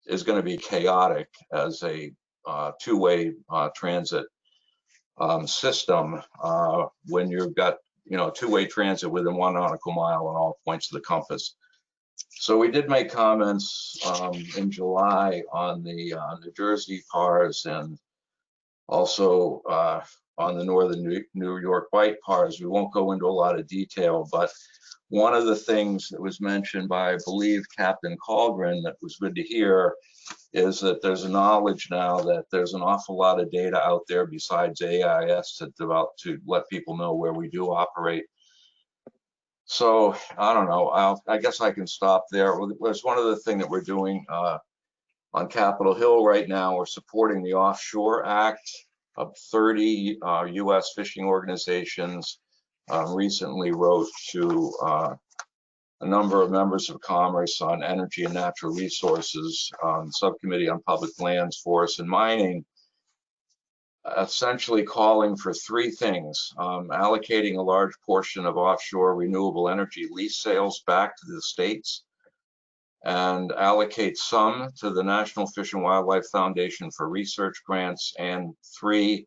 is going to be chaotic as a two-way transit system when you've got two-way transit within 1 nautical mile on all points of the compass. So we did make comments in July on the New Jersey PARS and also on the Northern New York BIGHT PARS. We won't go into a lot of detail, but one of the things that was mentioned by, I believe, Captain Colgren that was good to hear is that there's a knowledge now that there's an awful lot of data out there besides AIS to develop to let people know where we do operate. So I don't know, I guess I can stop there. There's one other thing that we're doing on Capitol Hill right now. We're supporting the Offshore Act of 30 US fishing organizations. Recently wrote to a number of members of Commerce on energy and natural resources, Subcommittee on Public Lands, Forests and Mining, essentially calling for 3 things: allocating a large portion of offshore renewable energy lease sales back to the states, and allocate some to the National Fish and Wildlife Foundation for research grants, and 3,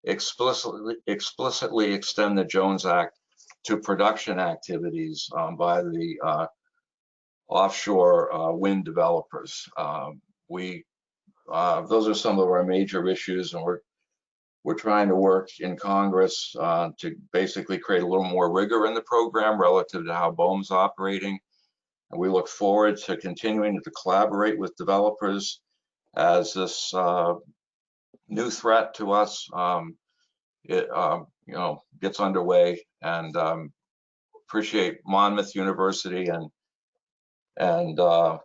explicitly extend the Jones Act to production activities by the offshore wind developers. Those are some of our major issues, and we're we're trying to work in Congress to basically create a little more rigor in the program relative to how BOEM's operating. And we look forward to continuing to collaborate with developers as this new threat to us gets underway. And appreciate Monmouth University and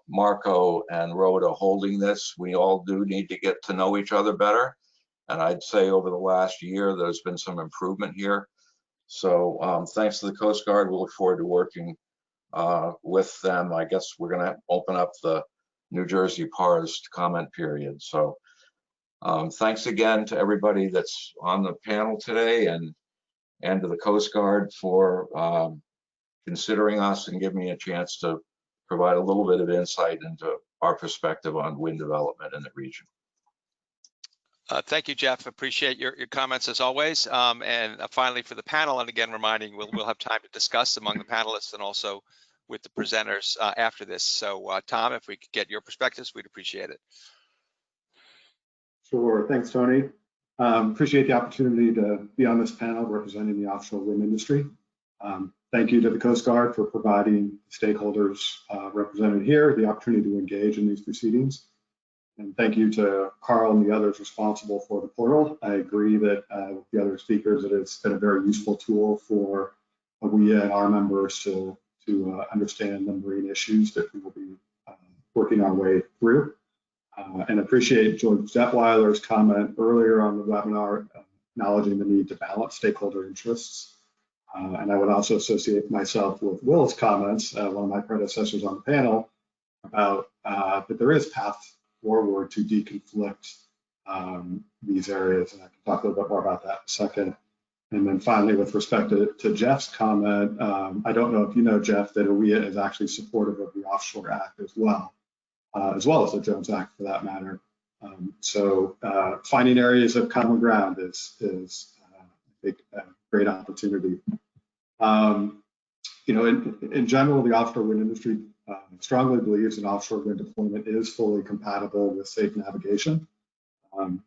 Marco and Rhoda holding this. We all do need to get to know each other better. And I'd say over the last year, there's been some improvement here. So thanks to the Coast Guard, we look forward to working with them. I guess we're gonna open up the New Jersey PARS comment period. So thanks again to everybody that's on the panel today and to the Coast Guard for considering us and giving me a chance to provide a little bit of insight into our perspective on wind development in the region. Thank you, Jeff. Appreciate your comments as always. And finally, for the panel, and again, reminding we'll have time to discuss among the panelists and also with the presenters after this. So Tom, if we could get your perspectives, we'd appreciate it. Sure, thanks, Tony. Appreciate the opportunity to be on this panel representing the offshore wind industry. Thank you to the Coast Guard for providing stakeholders represented here the opportunity to engage in these proceedings. And thank you to Carl and the others responsible for the portal. I agree that with the other speakers, that it's been a very useful tool for we and our members to understand the marine issues that we will be working our way through. And appreciate George Detweiler's comment earlier on the webinar, acknowledging the need to balance stakeholder interests. And I would also associate myself with Will's comments, one of my predecessors on the panel, about that there is path forward to deconflict these areas, and I can talk a little bit more about that in a second. And then finally, with respect to Jeff's comment, I don't know if you know, Jeff, that OEA is actually supportive of the Offshore Act as well as the Jones Act for that matter. So finding areas of common ground is a great opportunity. In general, the offshore wind industry strongly believes an offshore wind deployment is fully compatible with safe navigation.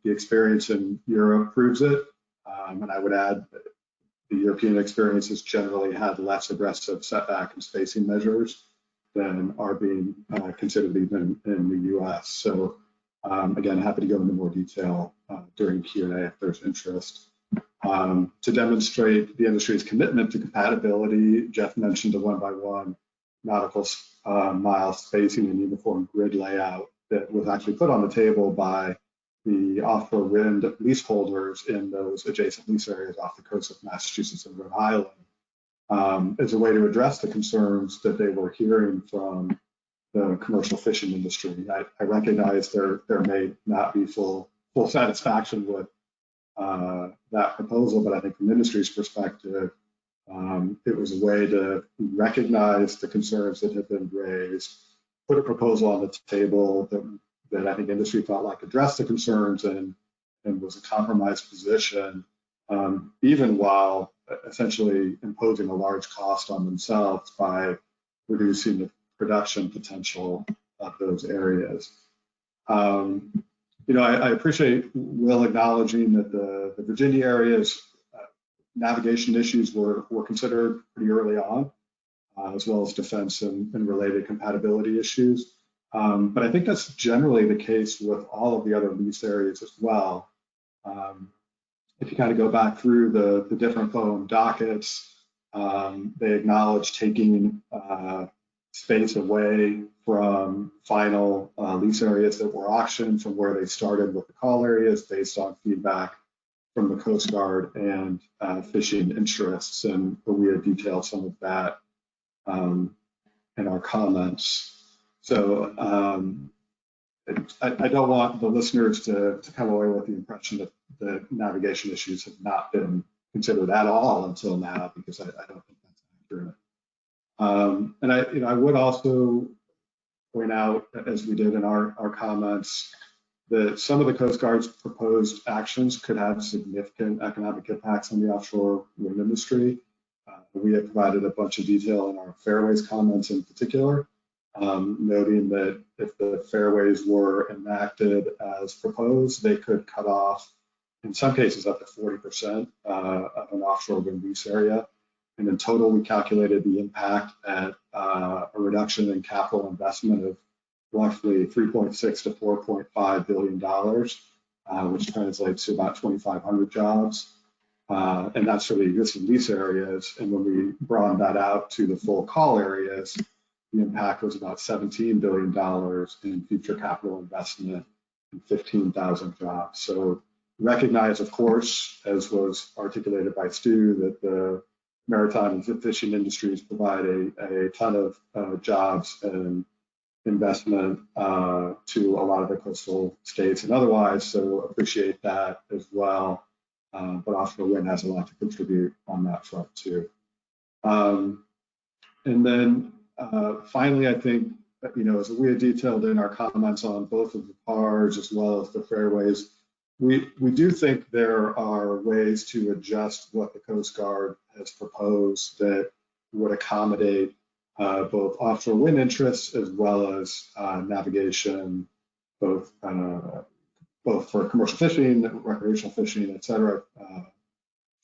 The experience in Europe proves it, and I would add that the European experience has generally had less aggressive setback and spacing measures than are being considered even in the US. So again, happy to go into more detail during Q&A if there's interest. To demonstrate the industry's commitment to compatibility, Jeff mentioned a 1x1 nautical mile spacing and uniform grid layout that was actually put on the table by the offshore wind leaseholders in those adjacent lease areas off the coast of Massachusetts and Rhode Island as a way to address the concerns that they were hearing from the commercial fishing industry. I recognize there may not be full satisfaction with that proposal, but I think from the industry's perspective, it was a way to recognize the concerns that have been raised, put a proposal on the table that I think industry felt like addressed the concerns and was a compromised position, even while essentially imposing a large cost on themselves by reducing the production potential of those areas. I appreciate Will acknowledging that the Virginia area's navigation issues were considered pretty early on, as well as defense and related compatibility issues. But I think that's generally the case with all of the other lease areas as well. If you kind of go back through the different BOEM dockets, they acknowledge taking space away from final lease areas that were auctioned from where they started with the call areas based on feedback from the Coast Guard and fishing interests. And we have detailed some of that in our comments. So I don't want the listeners to come away with the impression that the navigation issues have not been considered at all until now, because I don't think that's accurate. And I would also point out, as we did in our comments, that some of the Coast Guard's proposed actions could have significant economic impacts on the offshore wind industry. We have provided a bunch of detail in our FAIRWAYS comments in particular, noting that if the FAIRWAYS were enacted as proposed, they could cut off in some cases up to 40% of an offshore wind lease area. And in total, we calculated the impact at a reduction in capital investment of roughly $3.6 to $4.5 billion, which translates to about 2,500 jobs. And that's for the existing lease areas. And when we broaden that out to the full call areas, the impact was about $17 billion in future capital investment and 15,000 jobs. So recognize, of course, as was articulated by Stu, that the maritime and fishing industries provide a ton of jobs and investment to a lot of the coastal states and otherwise, so appreciate that as well. But offshore wind has a lot to contribute on that front too. And then finally, I think, as we had detailed in our comments on both of the PARs as well as the fairways, we do think there are ways to adjust what the Coast Guard has proposed that would accommodate both offshore wind interests as well as navigation, both for commercial fishing, recreational fishing, et cetera,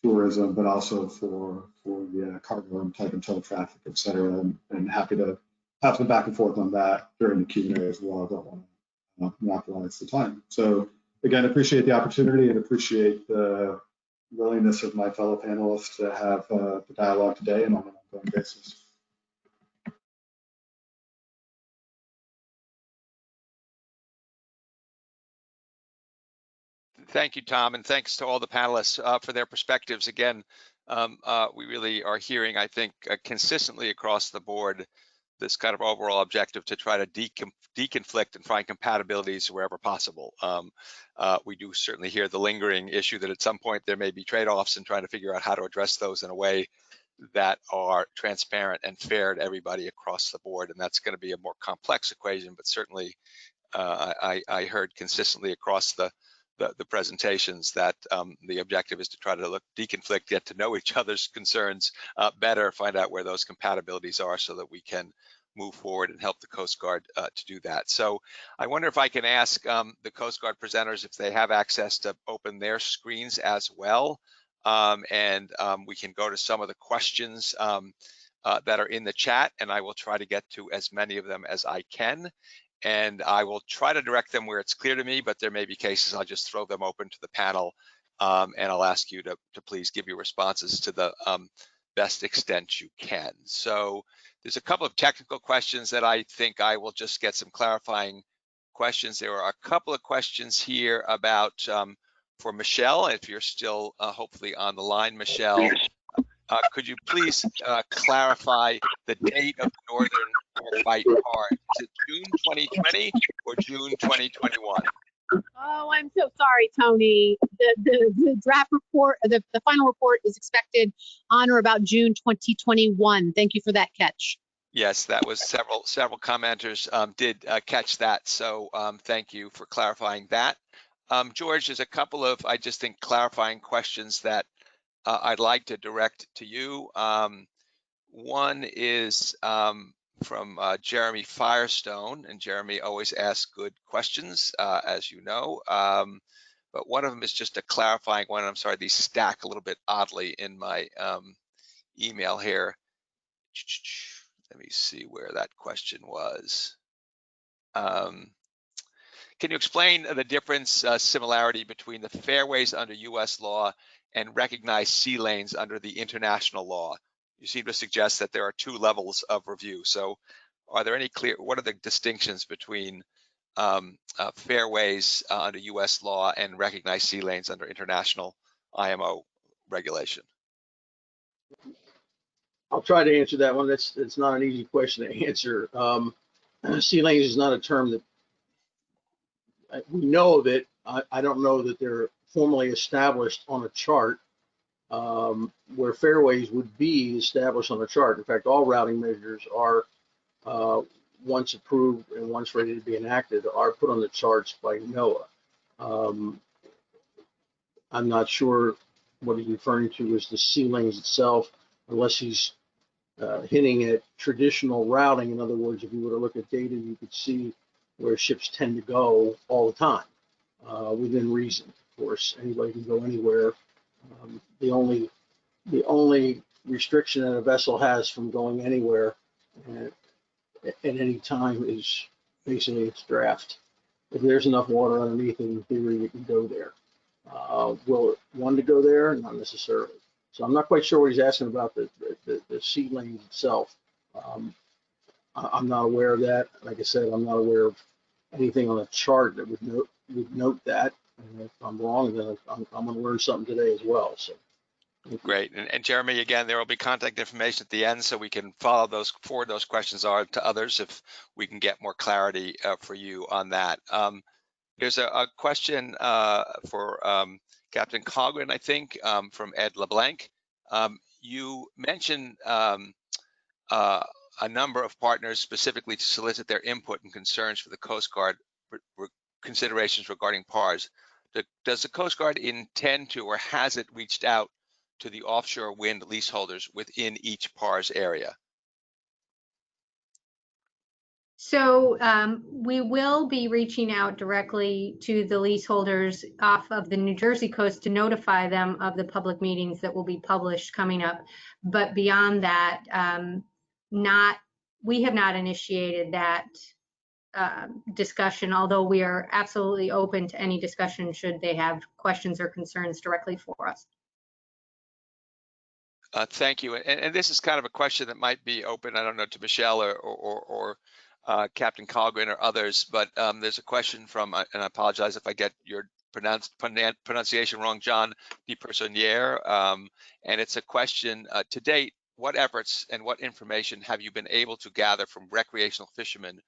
tourism, but also for the cargo and tug and tow traffic, et cetera, and happy to have some back and forth on that during the Q&A as well. I don't want to monopolize the time. So again, appreciate the opportunity and appreciate the willingness of my fellow panelists to have the dialogue today and on an ongoing basis. Thank you, Tom, and thanks to all the panelists for their perspectives. Again, we really are hearing, I think, consistently across the board, this kind of overall objective to try to deconflict and find compatibilities wherever possible. We do certainly hear the lingering issue that at some point there may be trade-offs and trying to figure out how to address those in a way that are transparent and fair to everybody across the board. And that's going to be a more complex equation, but certainly I heard consistently across the presentations that the objective is to try to deconflict, get to know each other's concerns better, find out where those compatibilities are so that we can move forward and help the Coast Guard to do that. So I wonder if I can ask the Coast Guard presenters if they have access to open their screens as well. And we can go to some of the questions that are in the chat, and I will try to get to as many of them as I can. And I will try to direct them where it's clear to me, but there may be cases I'll just throw them open to the panel, and I'll ask you to please give your responses to the best extent you can. So there's a couple of technical questions that I think I will just get some clarifying questions. There are a couple of questions here about, for Michelle, if you're still hopefully on the line, Michelle, could you please clarify the date of the Northern BIGHT part? Is it June 2020 or June 2021? Oh, I'm so sorry, Tony. The draft report, the final report is expected on or about June 2021. Thank you for that catch. Yes, that was several commenters did catch that. So thank you for clarifying that. George, there's a couple of, I just think, clarifying questions that I'd like to direct to you. One is from Jeremy Firestone, and Jeremy always asks good questions, as you know. But one of them is just a clarifying one. I'm sorry, these stack a little bit oddly in my email here. Let me see where that question was. Can you explain the difference, similarity between the fairways under US law and recognized sea lanes under the international law? You seem to suggest that there are two levels of review. So are there any what are the distinctions between fairways under US law and recognized sea lanes under international IMO regulation? I'll try to answer that one. It's not an easy question to answer. Sea lanes is not a term that we know of it. I don't know that they're formally established on a chart where fairways would be established on a chart. In fact, all routing measures are, once approved and once ready to be enacted, are put on the charts by NOAA. I'm not sure what he's referring to as the sea lanes itself, unless he's hinting at traditional routing. In other words, if you were to look at data, you could see where ships tend to go all the time within reason. course. Anybody can go anywhere. The only restriction that a vessel has from going anywhere at any time is basically its draft. If there's enough water underneath it, in theory, it can go there. Will it want to go there? Not necessarily. So I'm not quite sure what he's asking about the sea lane itself. I'm not aware of that. Like I said, I'm not aware of anything on a chart that would note that. And if I'm wrong, then I'm going to learn something today as well. So. Great. And Jeremy, again, there will be contact information at the end, so we can forward those questions to others if we can get more clarity for you on that. There's a question for Captain Colgren, I think, from Ed LeBlanc. You mentioned a number of partners specifically to solicit their input and concerns for the Coast Guard considerations regarding PARs. Does the Coast Guard intend to, or has it reached out to the offshore wind leaseholders within each PARS area? So we will be reaching out directly to the leaseholders off of the New Jersey coast to notify them of the public meetings that will be published coming up. But beyond that, we have not initiated that discussion, although we are absolutely open to any discussion should they have questions or concerns directly for us. Thank you. And this is kind of a question that might be open, I don't know, to Michelle or Captain Colgren or others, but there's a question from, and I apologize if I get your pronunciation wrong, John DePersonnier, and it's a question, to date, what efforts and what information have you been able to gather from recreational fishermen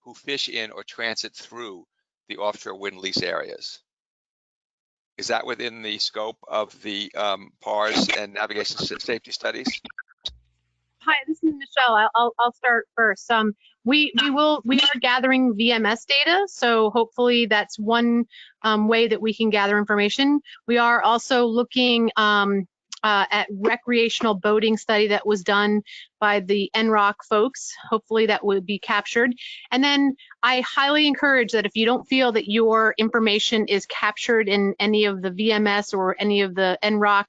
who fish in or transit through the offshore wind lease areas? Is that within the scope of the PARS and navigation safety studies? Hi, this is Michelle. I'll start first. We are gathering VMS data, so hopefully that's one way that we can gather information. We are also looking at recreational boating study that was done by the NROC folks. Hopefully that would be captured. And then I highly encourage that if you don't feel that your information is captured in any of the VMS or any of the NROC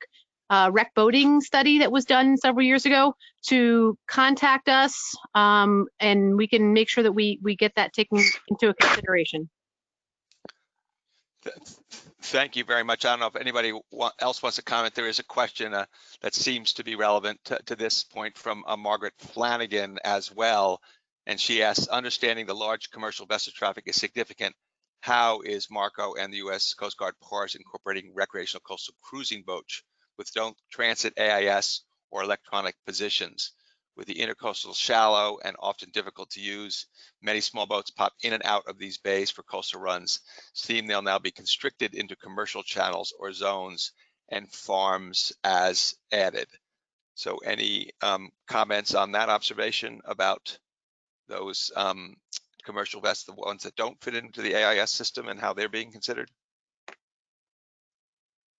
rec boating study that was done several years ago, to contact us, and we can make sure that we get that taken into consideration. Thank you very much. I don't know if anybody else wants to comment. There is a question that seems to be relevant to this point from Margaret Flanagan as well. And she asks, understanding the large commercial vessel traffic is significant, how is Marco and the U.S. Coast Guard PARS incorporating recreational coastal cruising boats with don't transit AIS or electronic positions? With the intercoastal shallow and often difficult to use, many small boats pop in and out of these bays for coastal runs. Seem they'll now be constricted into commercial channels or zones and farms as added. So any comments on that observation about those commercial vessels, the ones that don't fit into the AIS system, and how they're being considered?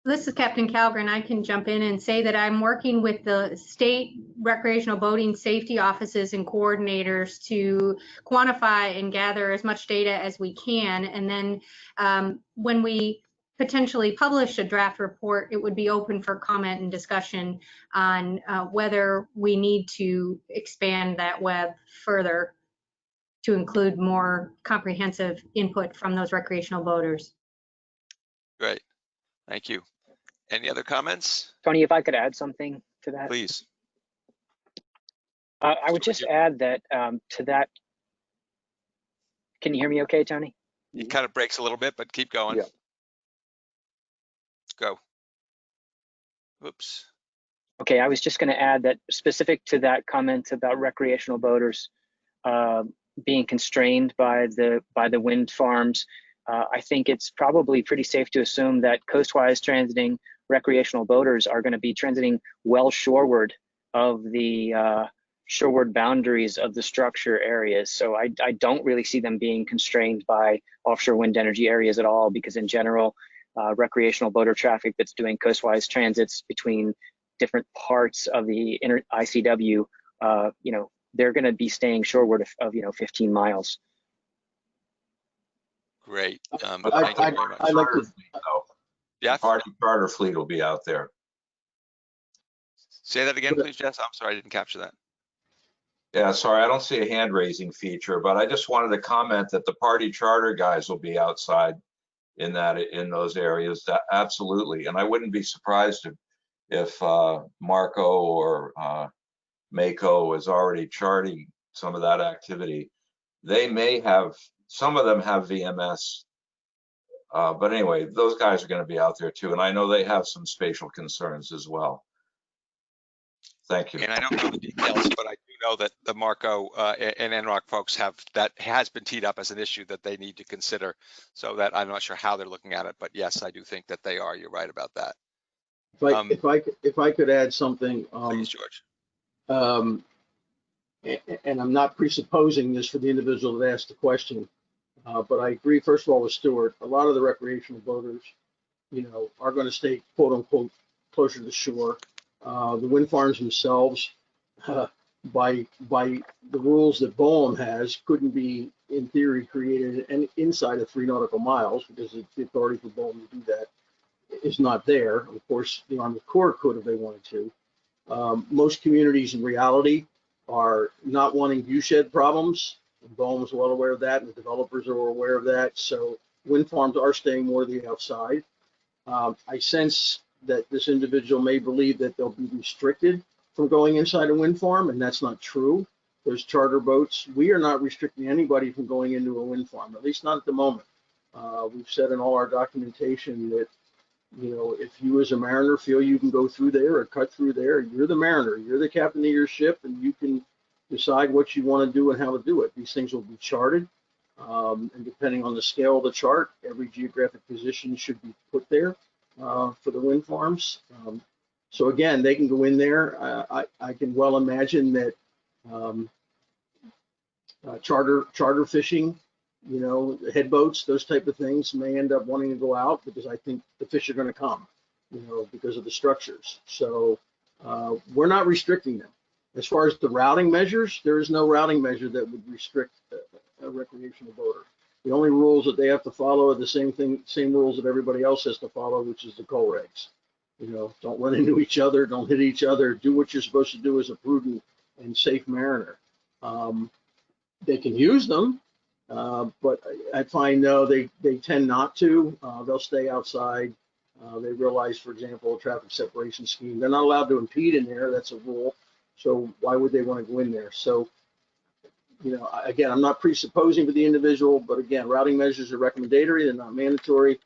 This is Captain Calgren. I can jump in and say that I'm working with the state recreational boating safety offices and coordinators to quantify and gather as much data as we can. And then when we potentially publish a draft report, it would be open for comment and discussion on whether we need to expand that web further to include more comprehensive input from those recreational boaters. Great, thank you. Any other comments? Tony, if I could add something to that. Please. I would just add that to that. Can you hear me okay, Tony? It kind of breaks a little bit, but keep going. Yeah. Go. Oops. Okay, I was just going to add that specific to that comment about recreational boaters being constrained by the wind farms, I think it's probably pretty safe to assume that coastwise transiting recreational boaters are going to be transiting well shoreward of the shoreward boundaries of the structure areas. So I don't really see them being constrained by offshore wind energy areas at all, because in general, recreational boater traffic that's doing coastwise transits between different parts of the inner ICW, they're going to be staying shoreward of 15 miles. Great. I'd like to. Jeff, Party charter fleet will be out there. say that again, please, Jess. I'm sorry, I didn't capture that. Yeah, sorry, I don't see a hand raising feature, but I just wanted to comment that the party charter guys will be outside in those areas. Absolutely, and I wouldn't be surprised if Marco or Mako is already charting some of that activity. They may have, some of them have VMS, but anyway, those guys are going to be out there too, and I know they have some spatial concerns as well. Thank you. And I don't know the details, but I do know that the Marco and NROC folks that has been teed up as an issue that they need to consider. So that I'm not sure how they're looking at it, but yes, I do think that they are. You're right about that. If I could add something, Please, George. and I'm not presupposing this for the individual that asked the question, but I agree, first of all, with Stuart. A lot of the recreational boaters, are going to stay, quote unquote, closer to the shore. The wind farms themselves, by the rules that BOEM has, couldn't be, in theory, created inside of 3 nautical miles, because the authority for BOEM to do that is not there. Of course, the Army Corps could if they wanted to. Most communities in reality are not wanting viewshed problems. BOEM is well aware of that, and the developers are aware of that. So wind farms are staying more to the outside. I sense that this individual may believe that they'll be restricted from going inside a wind farm, and that's not true. There's charter boats. We are not restricting anybody from going into a wind farm, at least not at the moment. We've said in all our documentation that, if you as a mariner feel you can go through there or cut through there, you're the mariner, you're the captain of your ship, and you can decide what you want to do and how to do it. These things will be charted, and depending on the scale of the chart, every geographic position should be put there for the wind farms. So again, they can go in there. I can well imagine that charter fishing, head boats, those type of things may end up wanting to go out, because I think the fish are going to come, because of the structures. So we're not restricting them. As far as the routing measures, there is no routing measure that would restrict a recreational boater. The only rules that they have to follow are the same rules that everybody else has to follow, which is the coal regs. Don't run into each other, don't hit each other, do what you're supposed to do as a prudent and safe mariner. They can use them, but I find, no, they tend not to. They'll stay outside. They realize, for example, a traffic separation scheme, they're not allowed to impede in there. That's a rule. So why would they want to go in there? So, again, I'm not presupposing for the individual, but again, routing measures are recommendatory, they're not mandatory.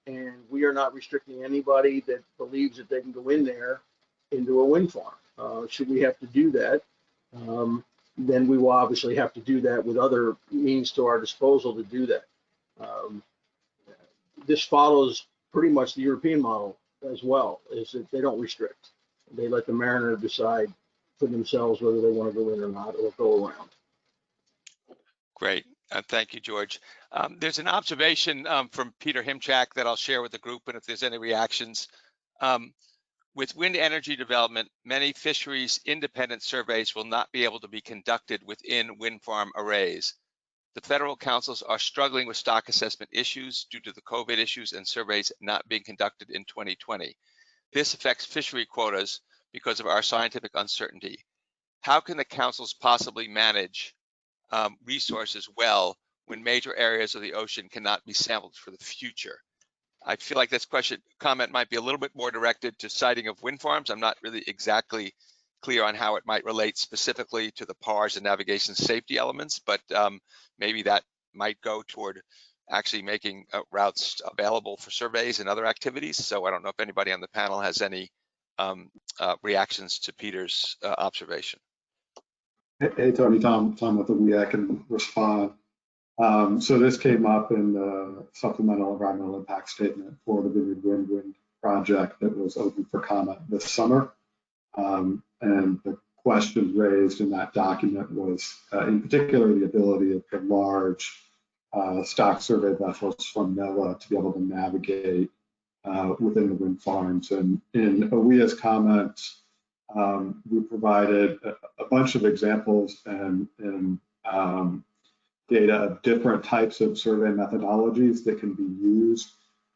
And we are not restricting anybody that believes that they can go in there into a wind farm. Should we have to do that, then we will obviously have to do that with other means to our disposal to do that. This follows pretty much the European model as well, is that they don't restrict. They let the mariner decide for themselves whether they want to go in or not, or go around. Great. Thank you, George. There's an observation from Peter Himchak that I'll share with the group, and if there's any reactions. With wind energy development, many fisheries independent surveys will not be able to be conducted within wind farm arrays. The federal councils are struggling with stock assessment issues due to the COVID issues and surveys not being conducted in 2020. This affects fishery quotas because of our scientific uncertainty. How can the councils possibly manage resources well when major areas of the ocean cannot be sampled for the future? I feel like this comment might be a little bit more directed to siting of wind farms. I'm not really exactly clear on how it might relate specifically to the PARs and navigation safety elements, but maybe that might go toward actually making routes available for surveys and other activities. So I don't know if anybody on the panel has any reactions to Peter's observation. Hey, Tony, Tom with the WE, I can respond. So this came up in the supplemental environmental impact statement for the Vineyard Wind project that was open for comment this summer. And the questions raised in that document was, in particular, the ability of the large stock survey vessels from NOAA to be able to navigate within the wind farms. And in OEA's comments, we provided a bunch of examples and data of different types of survey methodologies that can be used.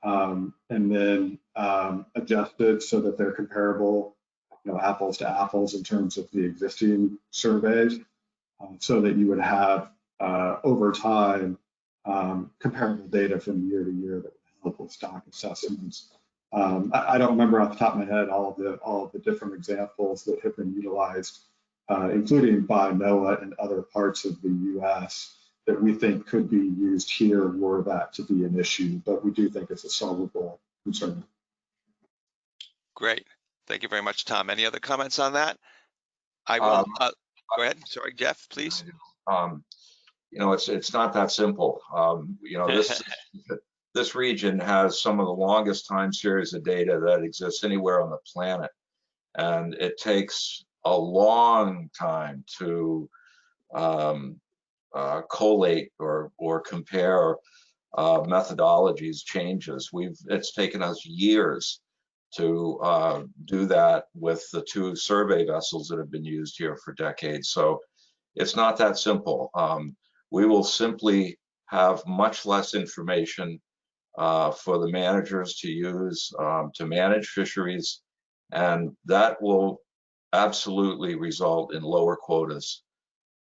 And then adjusted so that they're comparable, apples to apples in terms of the existing surveys, so that you would have over time comparable data from year to year that would help with stock assessments. I don't remember off the top of my head all of the different examples that have been utilized, including by NOAA and other parts of the U.S. that we think could be used here were that to be an issue, but we do think it's a solvable concern. Great. Thank you very much, Tom. Any other comments on that? I will, go ahead. Sorry, Jeff, please. It's not that simple. This region has some of the longest time series of data that exists anywhere on the planet. And it takes a long time to collate or compare methodologies, changes. It's taken us years to do that with the 2 survey vessels that have been used here for decades. So it's not that simple. We will simply have much less information for the managers to use to manage fisheries, and that will absolutely result in lower quotas.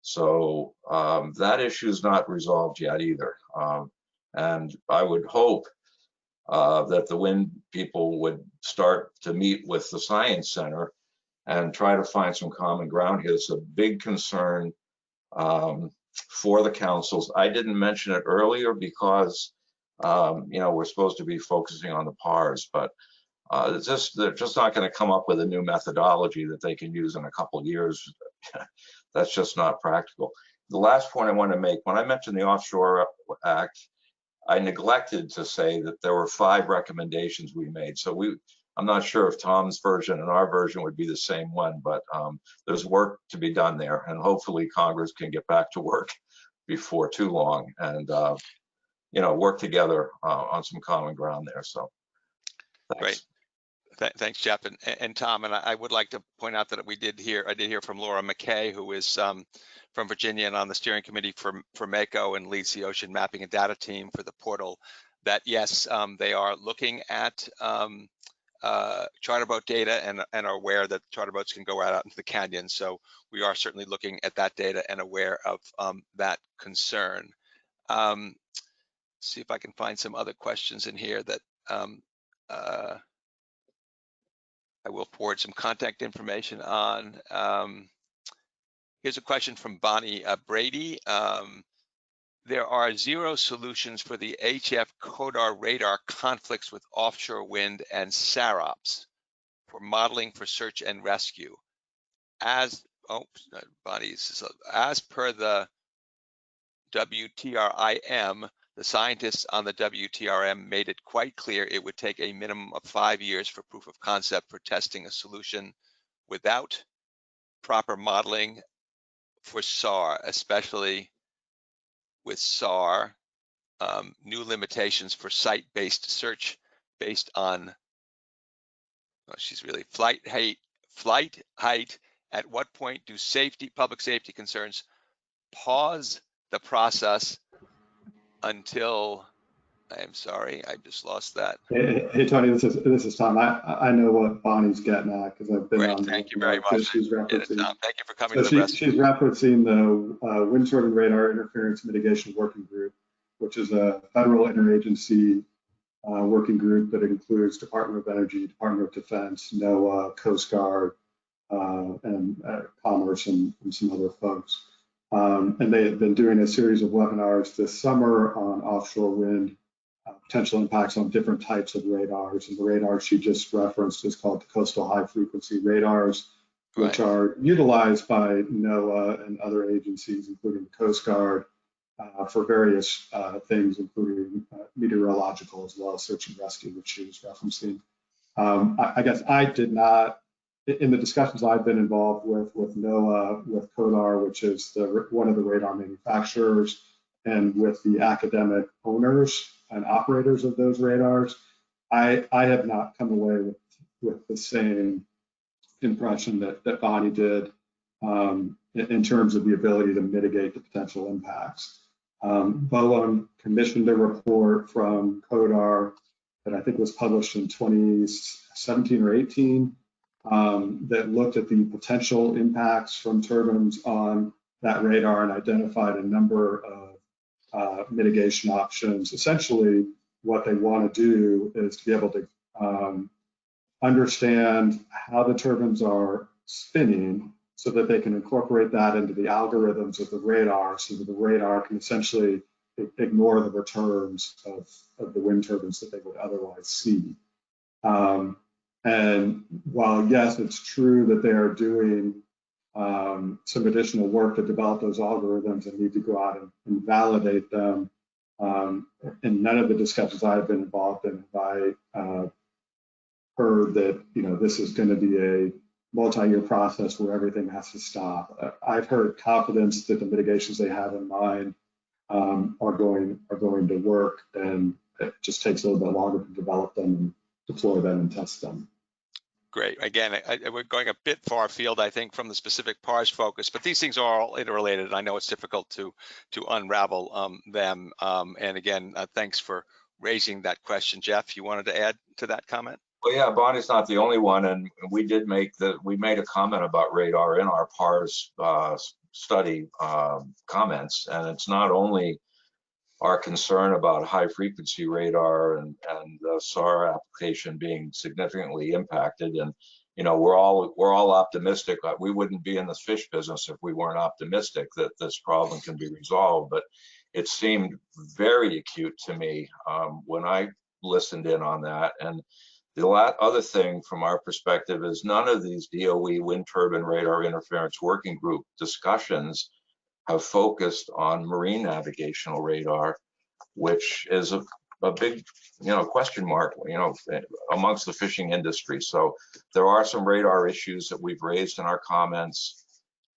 So that issue is not resolved yet either. And I would hope that the wind people would start to meet with the Science Center and try to find some common ground here. It's a big concern for the councils. I didn't mention it earlier because we're supposed to be focusing on the PARs, but they're just not going to come up with a new methodology that they can use in a couple of years. That's just not practical. The last point I want to make, when I mentioned the Offshore Act, I neglected to say that there were 5 recommendations we made. So I'm not sure if Tom's version and our version would be the same one, but there's work to be done there, and hopefully Congress can get back to work before too long and work together on some common ground there. So thanks. Great. Thanks, Jeff and Tom. And I would like to point out that I did hear from Laura McKay, who is from Virginia and on the steering committee for MACO and leads the ocean mapping and data team for the portal, that yes, they are looking at charter boat data and are aware that charter boats can go out into the canyon. So we are certainly looking at that data and aware of that concern. See if I can find some other questions in here that I will forward some contact information on. Here's a question from Bonnie Brady. There are 0 solutions for the HF CODAR radar conflicts with offshore wind and SAROPS for modeling for search and rescue. As per the WTRIM, the scientists on the WTRM made it quite clear it would take a minimum of 5 years for proof of concept for testing a solution without proper modeling for SAR, especially with SAR, new limitations for site-based search based on, flight height. At what point do public safety concerns pause the process until, I'm sorry, I just lost that. Hey Tony, this is Tom. I know what Bonnie's getting at because I've been Great, on. Thank you very much. She's referencing. Thank you for coming to the rescue. She's referencing the Windsurf and Radar Interference Mitigation Working Group, which is a federal interagency working group that includes Department of Energy, Department of Defense, NOAA, Coast Guard, and Commerce and some other folks. And they have been doing a series of webinars this summer on offshore wind, potential impacts on different types of radars. And the radar she just referenced is called the Coastal High Frequency Radars, which are utilized by NOAA and other agencies, including the Coast Guard, for various things, including meteorological as well as search and rescue, which she was referencing. I guess I did not, in the discussions I've been involved with NOAA, with CODAR, which is one of the radar manufacturers, and with the academic owners and operators of those radars, I have not come away with the same impression that Bonnie did in terms of the ability to mitigate the potential impacts. BOEM commissioned a report from CODAR that I think was published in 2017 or 18 that looked at the potential impacts from turbines on that radar and identified a number of mitigation options. Essentially, what they want to do is to be able to understand how the turbines are spinning so that they can incorporate that into the algorithms of the radar so that the radar can essentially ignore the returns of the wind turbines that they would otherwise see. And while, yes, it's true that they are doing some additional work to develop those algorithms and need to go out and validate them, in none of the discussions I've been involved in have I heard that, you know, this is going to be a multi-year process where everything has to stop. I've heard confidence that the mitigations they have in mind are going to work, and it just takes a little bit longer to develop them and deploy them and test them. Great. Again, we're going a bit far afield, I think, from the specific PARS focus, but these things are all interrelated. And I know it's difficult to unravel them. And again, thanks for raising that question. Jeff, you wanted to add to that comment? Well, yeah, Bonnie's not the only one, and we made a comment about radar in our PARS study comments, and it's not only our concern about high frequency radar and the SAR application being significantly impacted. And, you know, we're all optimistic. We wouldn't be in the fish business if we weren't optimistic that this problem can be resolved. But it seemed very acute to me when I listened in on that. And the other thing from our perspective is none of these DOE wind turbine radar interference working group discussions have focused on marine navigational radar, which is a big, you know, question mark, you know, amongst the fishing industry. So there are some radar issues that we've raised in our comments,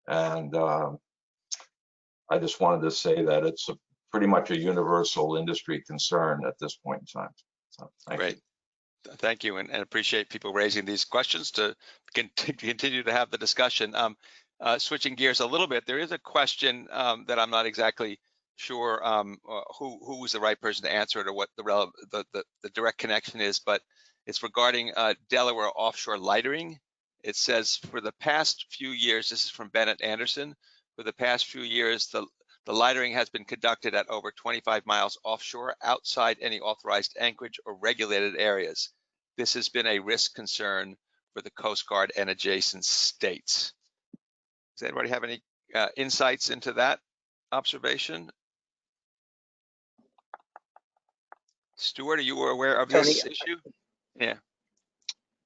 and I just wanted to say that it's pretty much a universal industry concern at this point in time. So thank you. Thank you, and appreciate people raising these questions to continue to have the discussion. Switching gears a little bit, there is a question that I'm not exactly sure who was the right person to answer it or what the direct connection is, but it's regarding Delaware offshore lightering. It says, for the past few years, this is from Bennett Anderson, for the past few years, the lightering has been conducted at over 25 miles offshore outside any authorized anchorage or regulated areas. This has been a risk concern for the Coast Guard and adjacent states. Does anybody have any insights into that observation? Stuart, are you aware of this issue?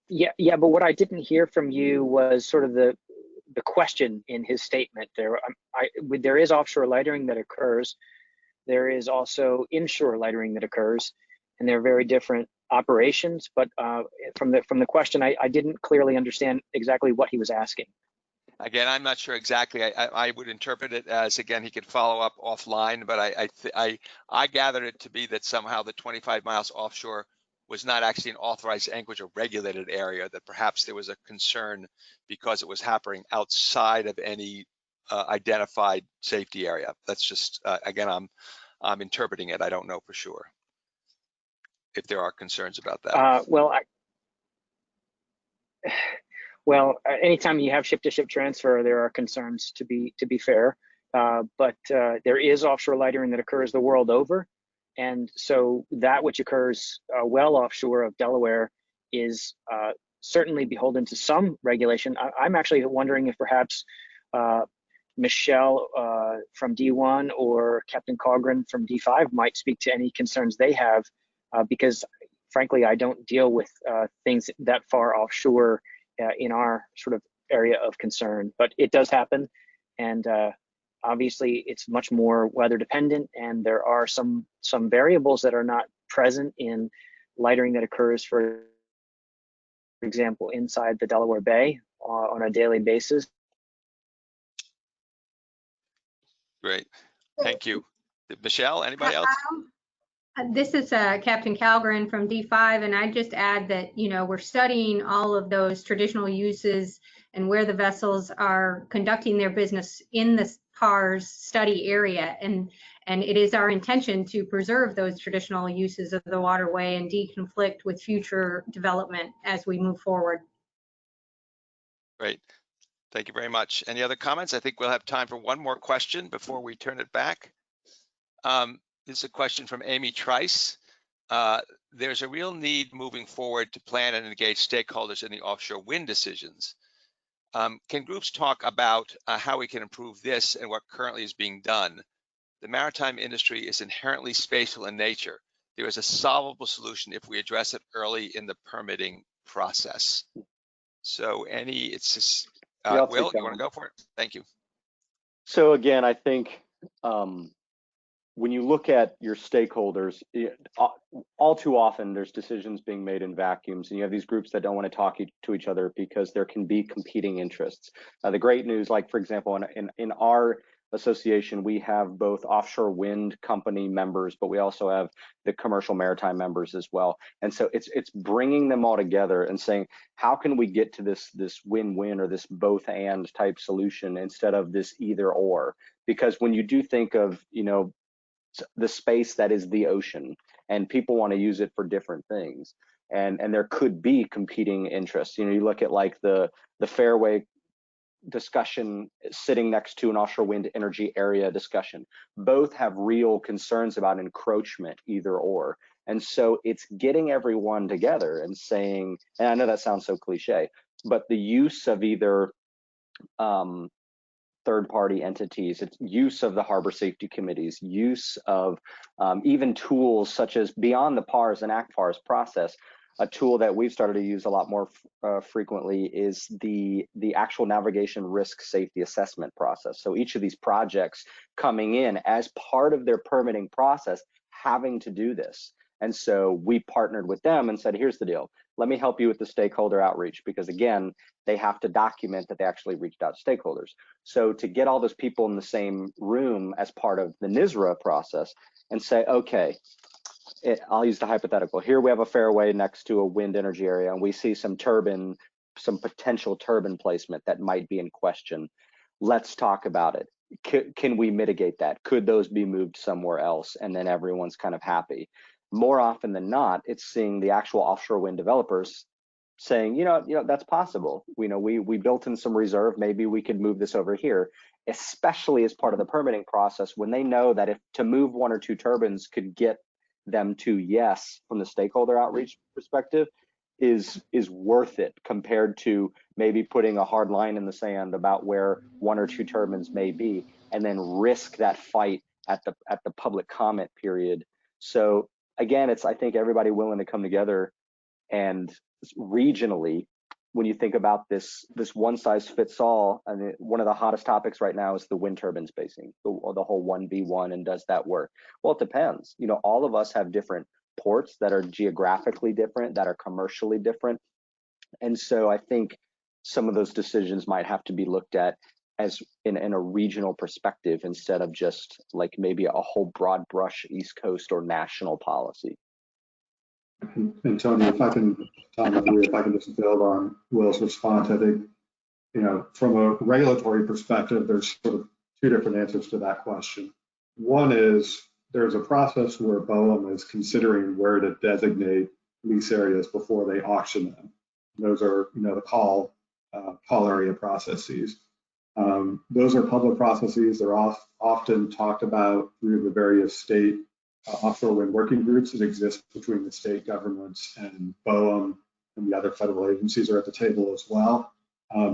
Yeah, but what I didn't hear from you was sort of the question in his statement. There is offshore lightering that occurs. There is also inshore lightering that occurs, and they're very different operations. But from the question, I didn't clearly understand exactly what he was asking. Again, I'm not sure exactly. I would interpret it as, again, he could follow up offline, but I gathered it to be that somehow the 25 miles offshore was not actually an authorized anchorage or regulated area, that perhaps there was a concern because it was happening outside of any identified safety area. That's just, again, I'm interpreting it. I don't know for sure if there are concerns about that. Well, anytime you have ship-to-ship transfer, there are concerns, to be fair. But there is offshore lightering that occurs the world over. And so that which occurs well offshore of Delaware is certainly beholden to some regulation. I'm actually wondering if perhaps Michelle from D1 or Captain Cogran from D5 might speak to any concerns they have, because frankly, I don't deal with things that far offshore in our sort of area of concern, but it does happen. And obviously it's much more weather dependent, and there are some variables that are not present in lightering that occurs, for example, inside the Delaware Bay on a daily basis. Great, thank you. Michelle, anybody else? This is Captain Calgren from D5, and I just add that, you know, we're studying all of those traditional uses and where the vessels are conducting their business in the PARS study area, and it is our intention to preserve those traditional uses of the waterway and deconflict with future development as we move forward. Great. Thank you very much. Any other comments? I think we'll have time for one more question before we turn it back. This is a question from Amy Trice. There's a real need moving forward to plan and engage stakeholders in the offshore wind decisions. Can groups talk about how we can improve this and what currently is being done? The maritime industry is inherently spatial in nature. There is a solvable solution if we address it early in the permitting process. So it's just, Will, you want to go for it? Thank you. So again, I think when you look at your stakeholders, all too often there's decisions being made in vacuums, and you have these groups that don't want to talk to each other because there can be competing interests. The great news, like for example, in our association, we have both offshore wind company members, but we also have the commercial maritime members as well. And so it's bringing them all together and saying, how can we get to this win-win or this both and type solution instead of this either or? Because when you do think of, the space that is the ocean, and people want to use it for different things, and there could be competing interests. You look at like the fairway discussion sitting next to an offshore wind energy area discussion. Both have real concerns about encroachment, either or. And so it's getting everyone together and saying, and I know that sounds so cliche, but the use of either third-party entities, it's use of the harbor safety committees, use of even tools such as beyond the PARS and ACFARS process. A tool that we've started to use a lot more frequently is the actual navigation risk safety assessment process. So each of these projects coming in as part of their permitting process having to do this. And so we partnered with them and said, here's the deal. Let me help you with the stakeholder outreach, because again, they have to document that they actually reached out to stakeholders. So to get all those people in the same room as part of the NISRA process and say, okay, I'll use the hypothetical. Here we have a fairway next to a wind energy area, and we see some potential turbine placement that might be in question. Let's talk about it. Can we mitigate that? Could those be moved somewhere else? And then everyone's kind of happy. More often than not, it's seeing the actual offshore wind developers saying, that's possible. We built in some reserve. Maybe we could move this over here, especially as part of the permitting process, when they know that if to move one or two turbines could get them to yes from the stakeholder outreach perspective is worth it compared to maybe putting a hard line in the sand about where one or two turbines may be and then risk that fight at the public comment period. So again, it's, I think, everybody willing to come together, and regionally, when you think about this one size fits all, I mean, one of the hottest topics right now is the wind turbine spacing, the whole 1v1, and does that work? Well, it depends. All of us have different ports that are geographically different, that are commercially different. And so I think some of those decisions might have to be looked at as in a regional perspective instead of just like maybe a whole broad brush East Coast or national policy. And Tony, if I can just build on Will's response, I think, from a regulatory perspective, there's sort of two different answers to that question. One is there's a process where BOEM is considering where to designate lease areas before they auction them. Those are, the call area processes. Those are public processes. They're often talked about through the various state offshore wind working groups that exist between the state governments, and BOEM and the other federal agencies are at the table as well.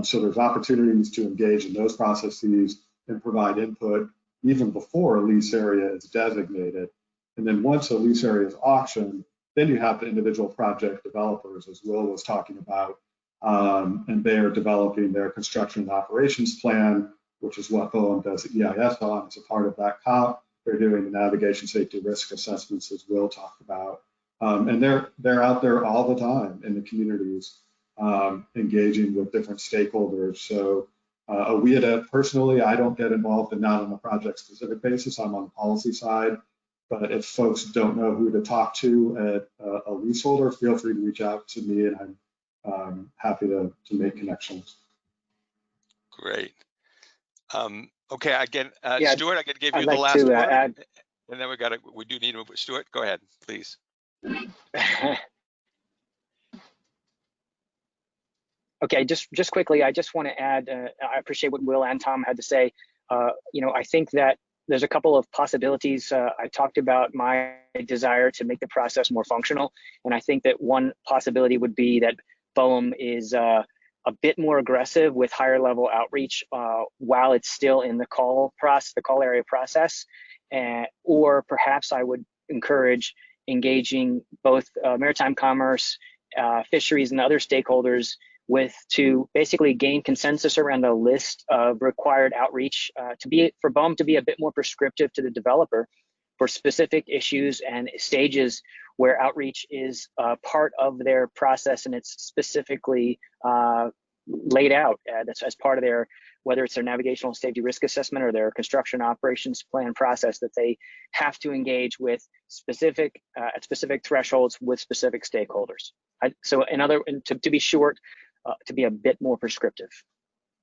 So there's opportunities to engage in those processes and provide input even before a lease area is designated. And then once a lease area is auctioned, then you have the individual project developers, as Will was talking about, and they are developing their construction and operations plan, which is what BOEM does the EIS on as a part of that COP. They're doing the navigation safety risk assessments, as Will talked about. And they're out there all the time in the communities, engaging with different stakeholders. So personally, I don't get involved in that on a project specific basis. I'm on the policy side. But if folks don't know who to talk to at a leaseholder, feel free to reach out to me, and I'm happy to make connections. Great. Okay, again, Yeah, Stuart, I can give I'd you the like last to word. add. And then we do need to move. Stuart, go ahead, please. Okay, just quickly, I just want to add, I appreciate what Will and Tom had to say. I think that there's a couple of possibilities. I talked about my desire to make the process more functional, and I think that one possibility would be that BOEM is a bit more aggressive with higher level outreach while it's still in the call area process, or perhaps I would encourage engaging both maritime commerce, fisheries, and other stakeholders to basically gain consensus around a list of required outreach for BOEM to be a bit more prescriptive to the developer for specific issues and stages where outreach is part of their process and it's specifically laid out that's as part of their, whether it's their navigational safety risk assessment or their construction operations plan process, that they have to engage with specific at specific thresholds with specific stakeholders. To be short, to be a bit more prescriptive.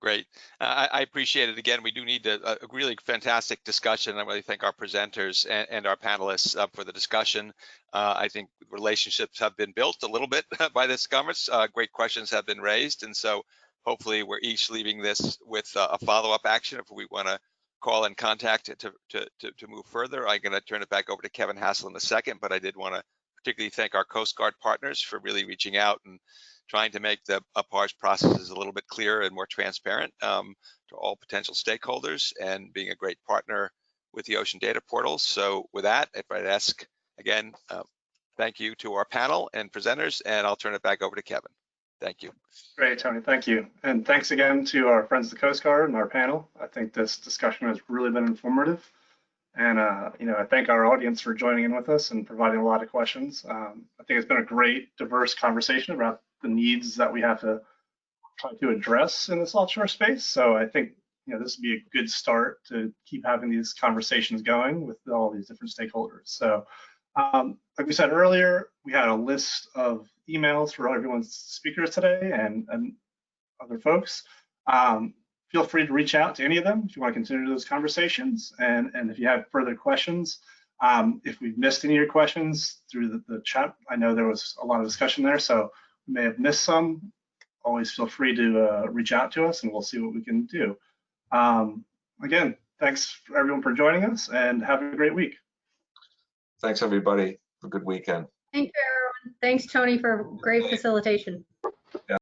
Great. I appreciate it. Again, we do need a really fantastic discussion. I really thank our presenters and our panelists for the discussion. I think relationships have been built a little bit by this conference. Great questions have been raised. And so hopefully we're each leaving this with a follow-up action if we want to call and contact to move further. I'm going to turn it back over to Kevin Hassel in a second, but I did want to particularly thank our Coast Guard partners for really reaching out and trying to make the PARS processes a little bit clearer and more transparent to all potential stakeholders, and being a great partner with the Ocean Data Portal. So with that, if I'd ask again, thank you to our panel and presenters, and I'll turn it back over to Kevin. Thank you. Great, Tony, thank you. And thanks again to our friends of the Coast Guard and our panel. I think this discussion has really been informative. And I thank our audience for joining in with us and providing a lot of questions. I think it's been a great, diverse conversation about the needs that we have to try to address in this offshore space. So I think this would be a good start to keep having these conversations going with all these different stakeholders. So like we said earlier, we had a list of emails for everyone's speakers today and other folks. Feel free to reach out to any of them if you want to continue those conversations. And if you have further questions, if we've missed any of your questions through the chat, I know there was a lot of discussion there, so we may have missed some. Always feel free to reach out to us and we'll see what we can do. Again, thanks everyone for joining us and have a great week. Thanks everybody. Have a good weekend. Thank you, everyone. Thanks, Tony, for great facilitation.